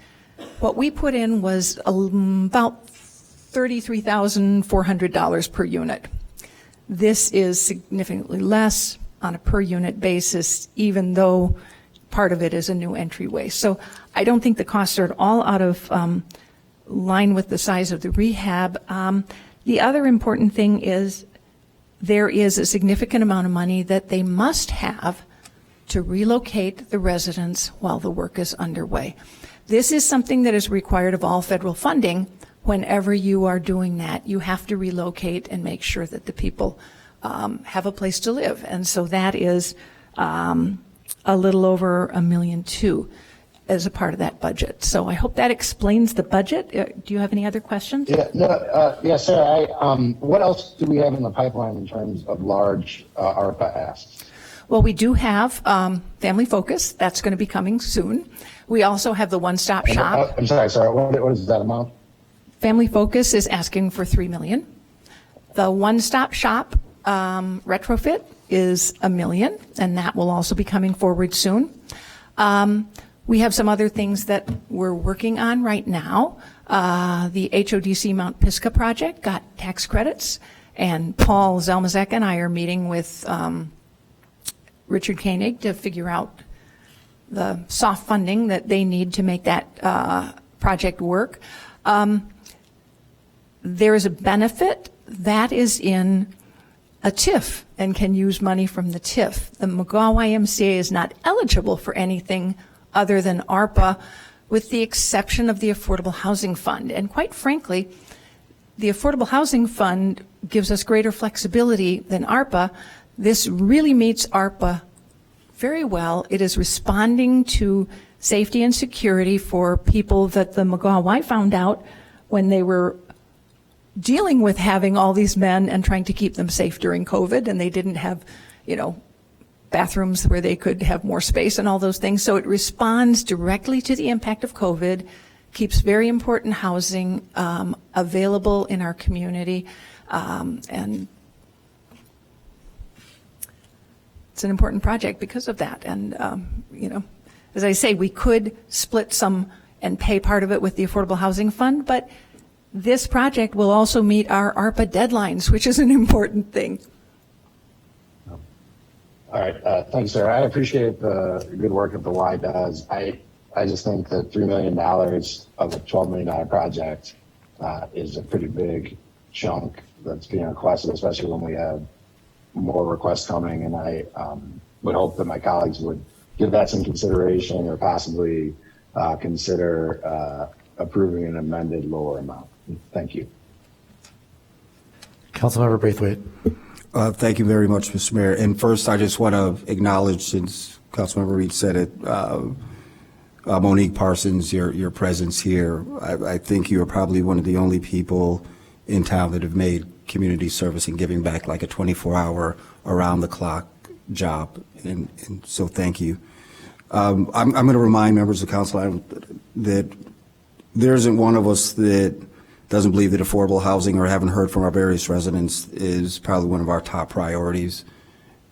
Speaker 21: What we put in was about $33,400 per unit. This is significantly less on a per unit basis, even though part of it is a new entryway. So I don't think the costs are at all out of line with the size of the rehab. The other important thing is there is a significant amount of money that they must have to relocate the residents while the work is underway. This is something that is required of all federal funding. Whenever you are doing that, you have to relocate and make sure that the people have a place to live. And so that is a little over $1.2 million as a part of that budget. So I hope that explains the budget. Do you have any other questions?
Speaker 4: Yeah, no, yes, sir. What else do we have in the pipeline in terms of large ARPA asks?
Speaker 21: Well, we do have Family Focus. That's going to be coming soon. We also have the one-stop shop.
Speaker 4: I'm sorry. What is that amount?
Speaker 21: Family Focus is asking for $3 million. The one-stop shop retrofit is $1 million, and that will also be coming forward soon. We have some other things that we're working on right now. The HODC Mount Pisgah project got tax credits, and Paul Zelmazek and I are meeting with Richard Koenig to figure out the soft funding that they need to make that project work. There is a benefit that is in a TIF and can use money from the TIF. The McGaw YMCA is not eligible for anything other than ARPA, with the exception of the Affordable Housing Fund. And quite frankly, the Affordable Housing Fund gives us greater flexibility than ARPA. This really meets ARPA very well. It is responding to safety and security for people that the McGaw Y found out when they were dealing with having all these men and trying to keep them safe during COVID, and they didn't have, bathrooms where they could have more space and all those things. So it responds directly to the impact of COVID, keeps very important housing available in our community, and it's an important project because of that. And, as I say, we could split some and pay part of it with the Affordable Housing Fund, but this project will also meet our ARPA deadlines, which is an important thing.
Speaker 4: All right. Thanks, sir. I appreciate the good work that the Y does. I just think that $3 million of a $12 million project is a pretty big chunk that's being requested, especially when we have more requests coming. And I would hope that my colleagues would give that some consideration or possibly consider approving an amended lower amount. Thank you.
Speaker 1: Councilmember Braithwaite.
Speaker 6: Thank you very much, Mr. Mayor. And first, I just want to acknowledge, since Councilmember Reed said it, Monique Parsons, your presence here. I think you are probably one of the only people in town that have made community service and giving back like a 24-hour, around-the-clock job. And so thank you. I'm going to remind members of council that there isn't one of us that doesn't believe that affordable housing or haven't heard from our various residents is probably one of our top priorities.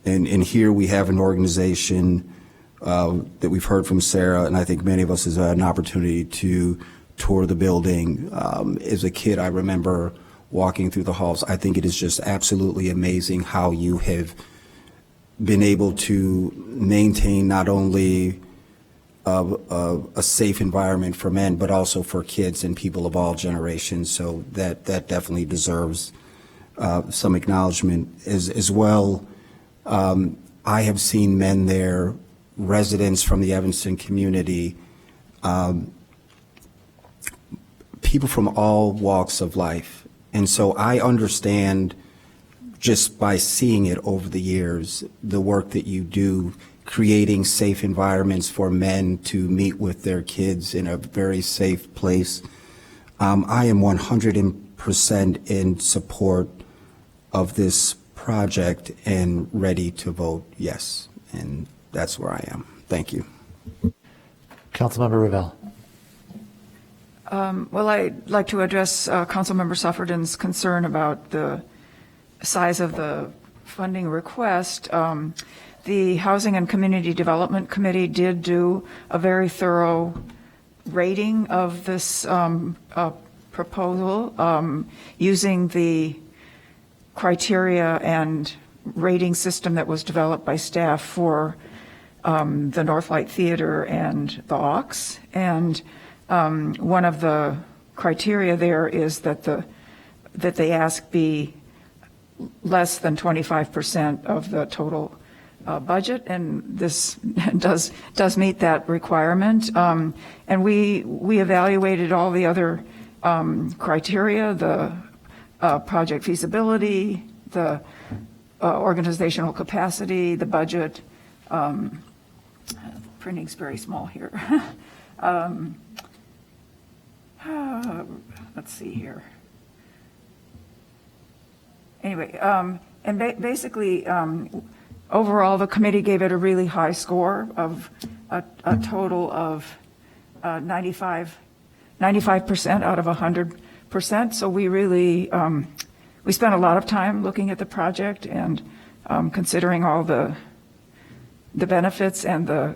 Speaker 6: And here we have an organization that we've heard from Sarah, and I think many of us has had an opportunity to tour the building. As a kid, I remember walking through the halls. I think it is just absolutely amazing how you have been able to maintain not only a safe environment for men, but also for kids and people of all generations. So that definitely deserves some acknowledgement as well. I have seen men there, residents from the Evanston community, people from all walks of life. And so I understand, just by seeing it over the years, the work that you do, creating safe environments for men to meet with their kids in a very safe place. I am 100% in support of this project and ready to vote yes. And that's where I am. Thank you.
Speaker 1: Councilmember Revelle.
Speaker 3: Well, I'd like to address Councilmember Suffredin's concern about the size of the funding request. The Housing and Community Development Committee did do a very thorough rating of this proposal using the criteria and rating system that was developed by staff for the Northlight Theater and the Aux. And one of the criteria there is that they ask be less than 25% of the total budget, and this does meet that requirement. And we evaluated all the other criteria, the project feasibility, the organizational capacity, the budget. Printing's very small here. Let's see here. Anyway, and basically, overall, the committee gave it a really high score of a total of 95% out of 100%. So we really, we spent a lot of time looking at the project and considering all the benefits and the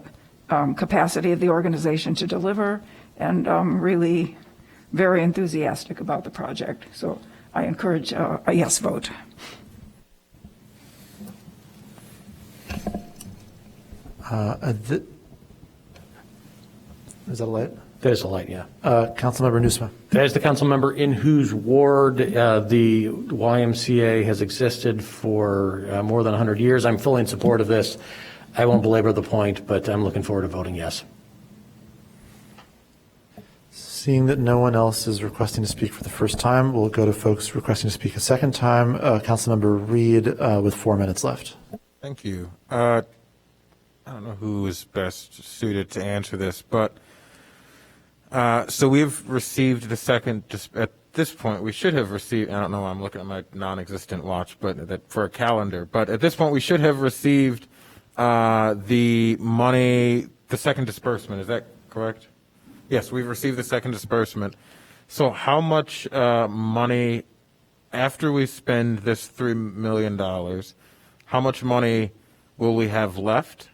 Speaker 3: capacity of the organization to deliver, and really very enthusiastic about the project. So I encourage a yes vote.
Speaker 1: Is that a light?
Speaker 18: There's a light, yeah.
Speaker 1: Councilmember Nusma.
Speaker 18: As the council member in whose ward the YMCA has existed for more than 100 years, I'm fully in support of this. I won't belabor the point, but I'm looking forward to voting yes.
Speaker 1: Seeing that no one else is requesting to speak for the first time, we'll go to folks requesting to speak a second time. Councilmember Reed with 4 minutes left.
Speaker 8: Thank you. I don't know who is best suited to answer this, but so we've received the second, at this point, we should have received, I don't know, I'm looking at my non-existent watch, but that for a calendar, but at this point, we should have received the money, the second disbursement. Is that correct? Yes, we've received the second disbursement. So how much money, after we spend this $3 million, how much money will we have left?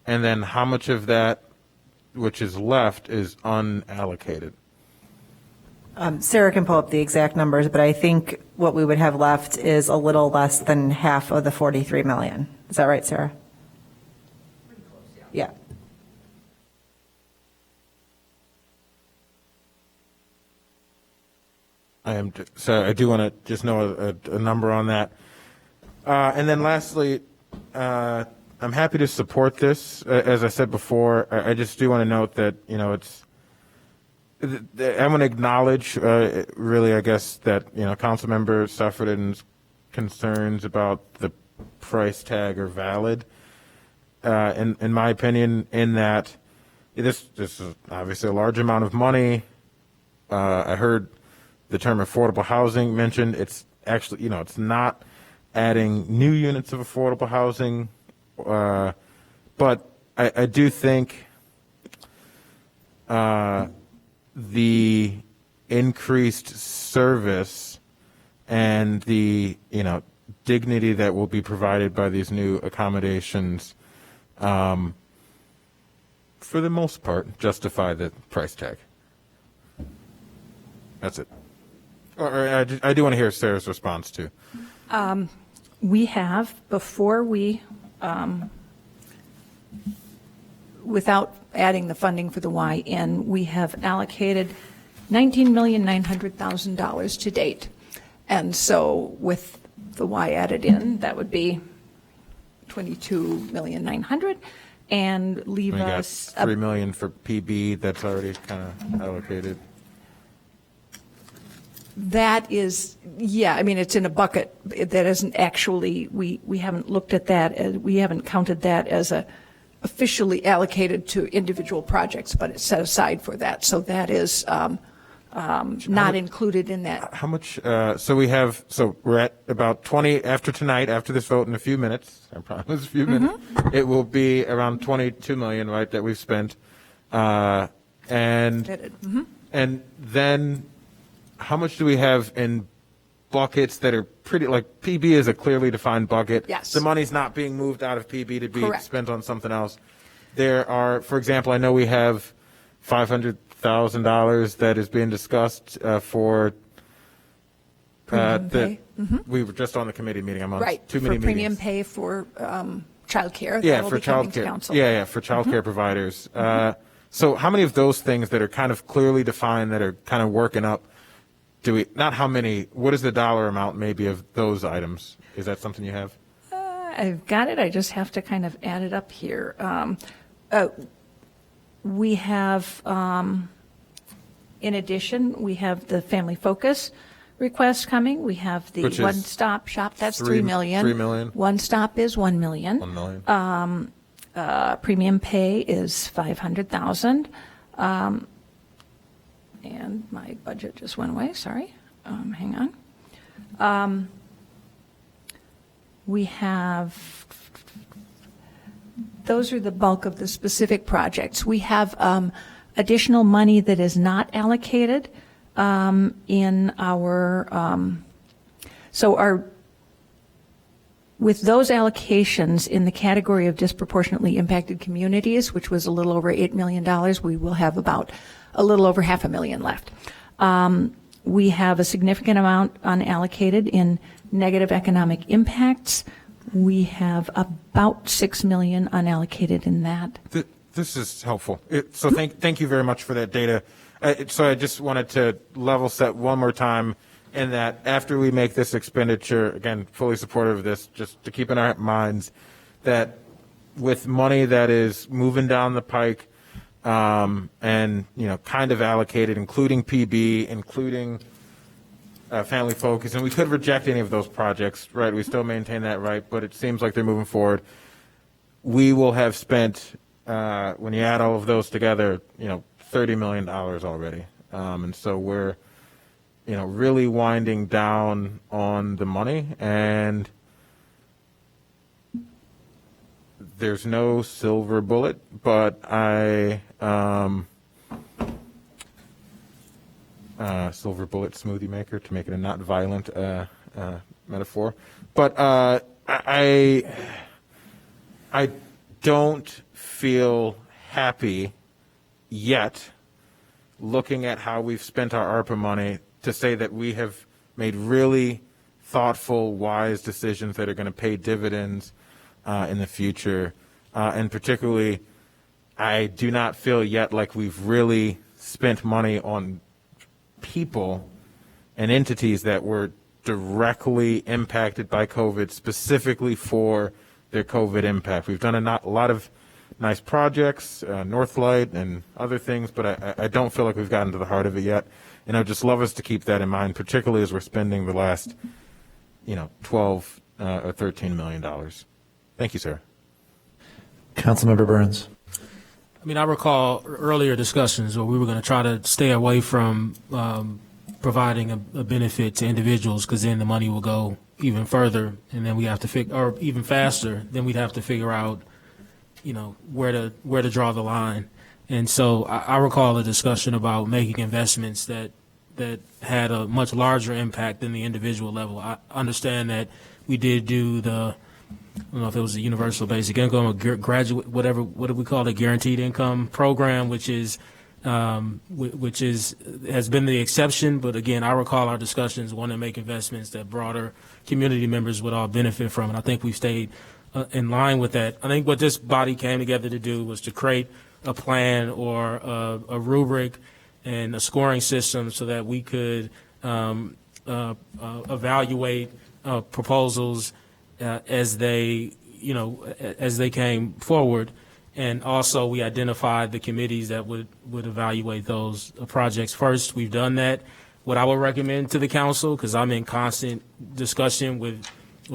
Speaker 8: And then how much of that which is left is unallocated?
Speaker 2: Sarah can pull up the exact numbers, but I think what we would have left is a little less than half of the 43 million. Is that right, Sarah? Pretty close, yeah.
Speaker 8: So I do want to just know a number on that. And then lastly, I'm happy to support this. As I said before, I just do want to note that, you know, I want to acknowledge, really, I guess, that, you know, Councilmember Suffredin's concerns about the price tag are valid. In my opinion, in that this is obviously a large amount of money. I heard the term affordable housing mentioned. It's actually, you know, it's not adding new units of affordable housing, but I do think the increased service and the, you know, dignity that will be provided by these new accommodations, for the most part, justify the price tag. That's it. Or I do want to hear Sarah's response too.
Speaker 21: We have, before we, without adding the funding for the Y in, we have allocated $19,900,000 to date. And so with the Y added in, that would be $22,900,000 and leave
Speaker 8: We got
Speaker 21: us.
Speaker 8: $3 million for PB that's already kind of allocated.
Speaker 21: That is, yeah, I mean, it's in a bucket that isn't actually, we haven't looked at that, we haven't counted that as a officially allocated to individual projects, but it's set aside for that. So that is not included in that.
Speaker 8: How much, so we're at about 20, after tonight, after this vote in a few minutes, I promise a few minutes, it will be around 22 million, right, that we've spent. And And then how much do we have in buckets that are pretty, like PB is a clearly defined bucket.
Speaker 21: Yes.
Speaker 8: The money's not being moved out of PB to be
Speaker 21: Correct.
Speaker 8: spent on something else. There are, for example, I know we have $500,000 that is being discussed for
Speaker 21: Premium pay.
Speaker 8: we were just on the committee meeting. I'm on
Speaker 21: Right,
Speaker 8: too
Speaker 21: for
Speaker 8: many
Speaker 21: premium
Speaker 8: meetings.
Speaker 21: pay for childcare.
Speaker 8: Yeah,
Speaker 21: That'll
Speaker 8: for
Speaker 21: be coming to
Speaker 8: childcare.
Speaker 21: council.
Speaker 8: Yeah, for childcare providers. So how many of those things that are kind of clearly defined that are kind of working up do we, not how many, what is the dollar amount maybe of those items? Is that something you have?
Speaker 21: I've got it. I just have to kind of add it up here. We have, in addition, we have the family focus request coming. We have the
Speaker 8: Which is
Speaker 21: one-stop shop. That's
Speaker 8: $3
Speaker 21: $3 million.
Speaker 8: $3 million.
Speaker 21: One stop is $1 million.
Speaker 8: $1 million.
Speaker 21: Premium pay is $500,000. And my budget just went away. Sorry. Hang on. We have, those are the bulk of the specific projects. We have additional money that is not allocated in our, with those allocations in the category of disproportionately impacted communities, which was a little over $8 million, we will have about a little over $500,000 left. We have a significant amount unallocated in negative economic impacts. We have about $6 million unallocated in that.
Speaker 8: This is helpful. So thank you very much for that data. So I just wanted to level set one more time in that after we make this expenditure, again, fully supportive of this, just to keep in our minds that with money that is moving down the pike and, you know, kind of allocated, including PB, including family focus, and we could reject any of those projects, right? We still maintain that right, but it seems like they're moving forward. We will have spent, when you add all of those together, you know, $30 million already. And so we're, you know, really winding down on the money, and there's no silver bullet, but silver bullet smoothie maker, to make it a not violent metaphor. But I don't feel happy yet looking at how we've spent our ARPA money to say that we have made really thoughtful, wise decisions that are going to pay dividends in the future. And particularly, I do not feel yet like we've really spent money on people and entities that were directly impacted by COVID, specifically for their COVID impact. We've done a lot of nice projects, Northlight and other things, but I don't feel like we've gotten to the heart of it yet. And I'd just love us to keep that in mind, particularly as we're spending the last, 12 or $13 million. Thank you, sir.
Speaker 1: Councilmember Burns.
Speaker 10: I mean, I recall earlier discussions where we were going to try to stay away from providing a benefit to individuals, because then the money will go even further, and then we have to or even faster. Then we'd have to figure out, where to draw the line. And so I recall a discussion about making investments that had a much larger impact than the individual level. I understand that we did do I don't know if it was a universal basic income or graduate, what do we call it, guaranteed income program, which has been the exception. But again, I recall our discussions wanting to make investments that broader community members would all benefit from. And I think we've stayed in line with that. I think what this body came together to do was to create a plan or a rubric and a scoring system so that we could evaluate proposals as they came forward. And also we identified the committees that would evaluate those projects first. We've done that. What I would recommend to the council, because I'm in constant discussion with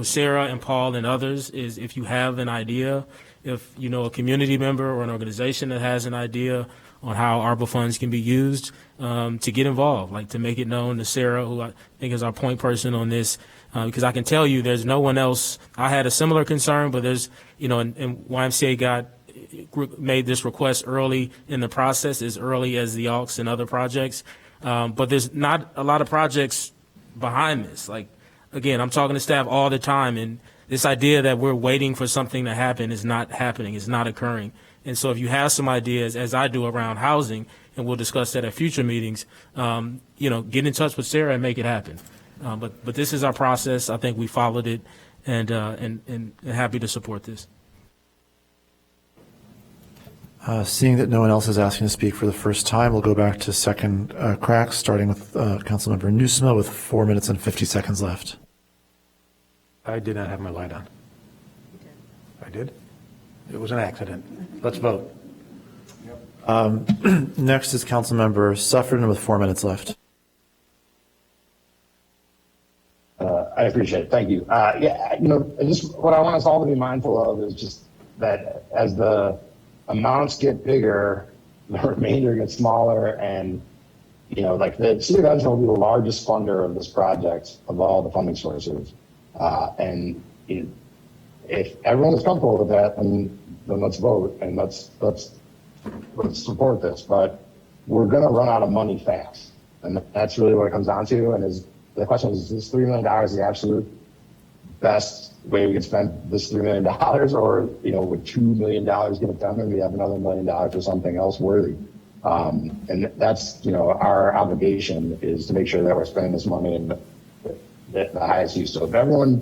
Speaker 10: Sarah and Paul and others, is if you have an idea, if you know a community member or an organization that has an idea on how ARPA funds can be used, to get involved, like to make it known to Sarah, who I think is our point person on this, because I can tell you there's no one else. I had a similar concern, but there's, and YMCA got made this request early in the process, as early as the AUKS and other projects. But there's not a lot of projects behind this. Like, again, I'm talking to staff all the time, and this idea that we're waiting for something to happen is not happening, it's not occurring. And so if you have some ideas, as I do around housing, and we'll discuss that at future meetings, get in touch with Sarah and make it happen. But this is our process. I think we followed it, and happy to support this.
Speaker 1: Seeing that no one else is asking to speak for the first time, we'll go back to second cracks, starting with Councilmember Nusma with 4 minutes and 50 seconds left.
Speaker 18: I did not have my light on. I did? It was an accident. Let's vote.
Speaker 1: Next is Councilmember Suffredin with 4 minutes left.
Speaker 4: I appreciate it. Thank you. Just what I want us all to be mindful of is just that as the amounts get bigger, the remainder gets smaller, and like the city of Evanston will be the largest funder of this project of all the funding sources. And if everyone is comfortable with that, then let's vote and let's support this. But we're going to run out of money fast, and that's really what it comes down to. And the question is this $3 million the absolute best way we could spend this $3 million, or would $2 million get it done, and we have another $1 million for something else worthy? And that's our obligation is to make sure that we're spending this money in the highest use. So if everyone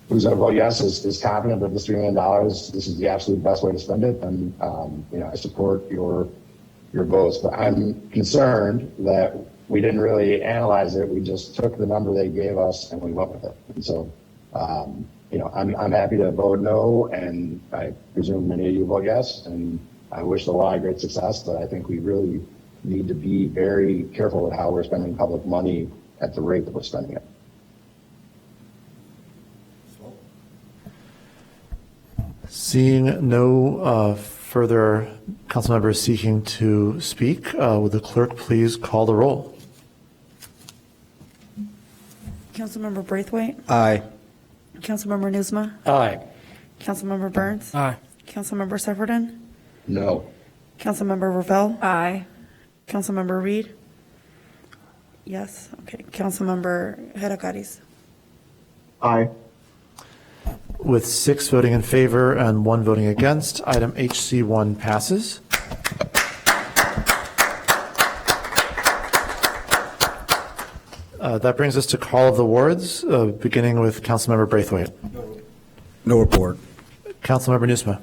Speaker 4: who's going to vote yes is confident that this $3 million, this is the absolute best way to spend it, then I support your votes. But I'm concerned that we didn't really analyze it. We just took the number they gave us and we went with it. And so, I'm happy to vote no, and I presume many of you vote yes, and I wish the law great success, but I think we really need to be very careful with how we're spending public money at the rate that we're spending it.
Speaker 1: Seeing no further council members seeking to speak, would the clerk please call the roll?
Speaker 11: Councilmember Braithwaite?
Speaker 6: Aye.
Speaker 11: Councilmember Nusma?
Speaker 18: Aye.
Speaker 11: Councilmember Burns?
Speaker 10: Aye.
Speaker 11: Councilmember Suffredin?
Speaker 4: No.
Speaker 11: Councilmember Ravel?
Speaker 3: Aye.
Speaker 11: Councilmember Reed? Yes. Okay. Councilmember Heracariz?
Speaker 4: Aye.
Speaker 1: With 6 voting in favor and 1 voting against, item HC1 passes. That brings us to call of the wards, beginning with Councilmember Braithwaite.
Speaker 6: No report.
Speaker 1: Councilmember Nusma.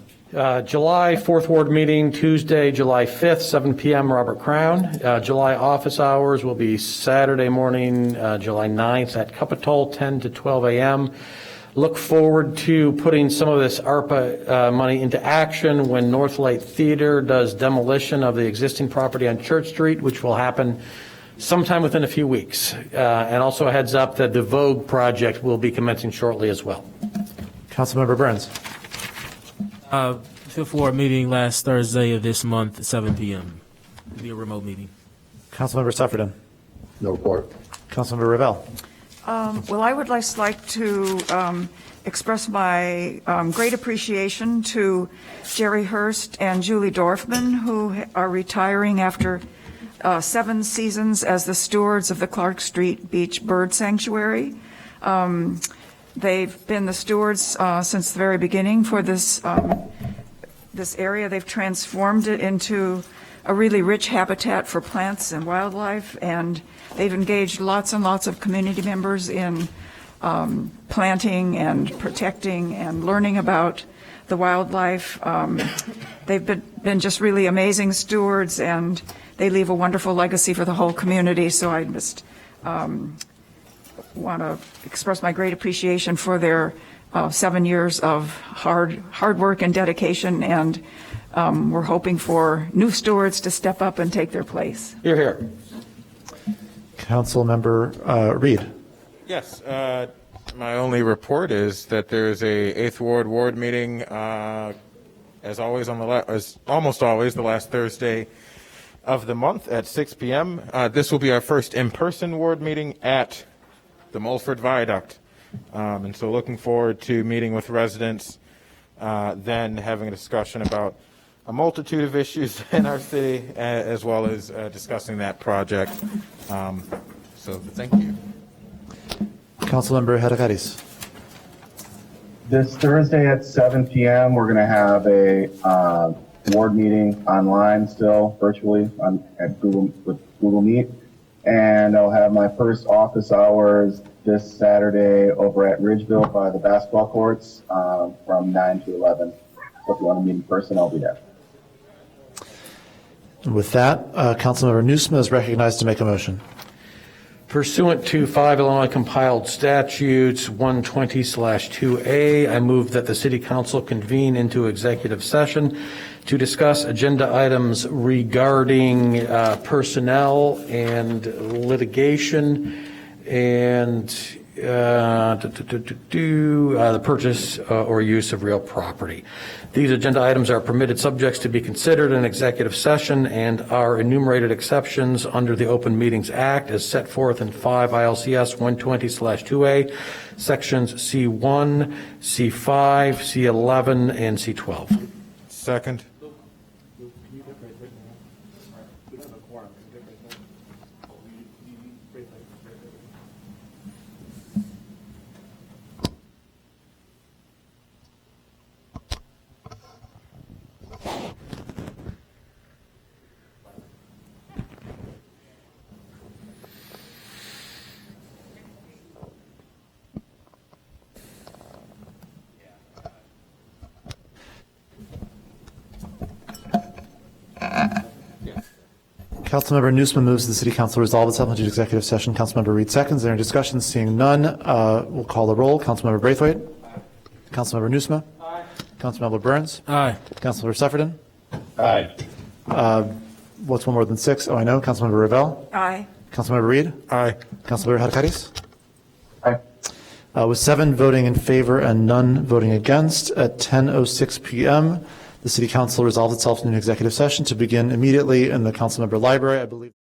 Speaker 18: July 4th Ward meeting, Tuesday, July 5th, 7 p.m., Robert Crown. July office hours will be Saturday morning, July 9th at Capitol, 10 to 12 a.m. Look forward to putting some of this ARPA money into action when Northlight Theater does demolition of the existing property on Church Street, which will happen sometime within a few weeks. And also a heads up that the Vogue project will be commencing shortly as well.
Speaker 1: Councilmember Burns.
Speaker 10: Fifth Ward meeting last Thursday of this month, 7 p.m. It'll be a remote meeting.
Speaker 1: Councilmember Suffredin.
Speaker 4: No report.
Speaker 1: Councilmember Ravel.
Speaker 3: Well, I would just like to express my great appreciation to Jerry Hurst and Julie Dorfman, who are retiring after 7 seasons as the stewards of the Clark Street Beach Bird Sanctuary. They've been the stewards since the very beginning for this area. They've transformed it into a really rich habitat for plants and wildlife, and they've engaged lots and lots of community members in planting and protecting and learning about the wildlife. They've been just really amazing stewards, and they leave a wonderful legacy for the whole community. So I just want to express my great appreciation for their 7 years of hard work and dedication, and we're hoping for new stewards to step up and take their place.
Speaker 18: You're here.
Speaker 1: Councilmember Reed.
Speaker 8: Yes, my only report is that there's a 8th Ward meeting, as always as almost always the last Thursday of the month at 6 p.m. This will be our first in-person ward meeting at the Mulford Viaduct, and so looking forward to meeting with residents, then having a discussion about a multitude of issues in our city, as well as discussing that project. So thank you.
Speaker 1: Councilmember Hadakaris.
Speaker 9: This Thursday at 7 p.m., we're going to have a board meeting online still, virtually, at Google Meet. And I'll have my first office hours this Saturday over at Ridgeville by the basketball courts from 9 to 11. So if you want to meet in person, I'll be there.
Speaker 1: And with that, Councilmember Nusma is recognized to make a motion.
Speaker 18: Pursuant to 5 Illinois compiled statutes 120/2A, I move that the City Council convene into executive session to discuss agenda items regarding personnel and litigation and the purchase or use of real property. These agenda items are permitted subjects to be considered in executive session and are enumerated exceptions under the Open Meetings Act as set forth in 5 ILCS 120/2A, sections C1, C5, C11, and C12.
Speaker 8: Second.
Speaker 1: Councilmember Nusma moves the City Council resolve itself into executive session. Councilmember Reed seconds. Is there any discussion? Seeing none, we'll call the roll. Councilmember Braithwaite. Councilmember Nusma. Aye. Councilmember Burns.
Speaker 10: Aye.
Speaker 1: Councilmember Sufferton.
Speaker 4: Aye.
Speaker 1: What's one more than 6? Oh, I know. Councilmember Ravel.
Speaker 3: Aye.
Speaker 1: Councilmember Reed.
Speaker 8: Aye.
Speaker 1: Councilmember Hadakaris.
Speaker 9: Aye.
Speaker 1: With 7 voting in favor and none voting against, at 10:06 p.m., the City Council resolves itself into an executive session to begin immediately in the Councilmember Library, I believe.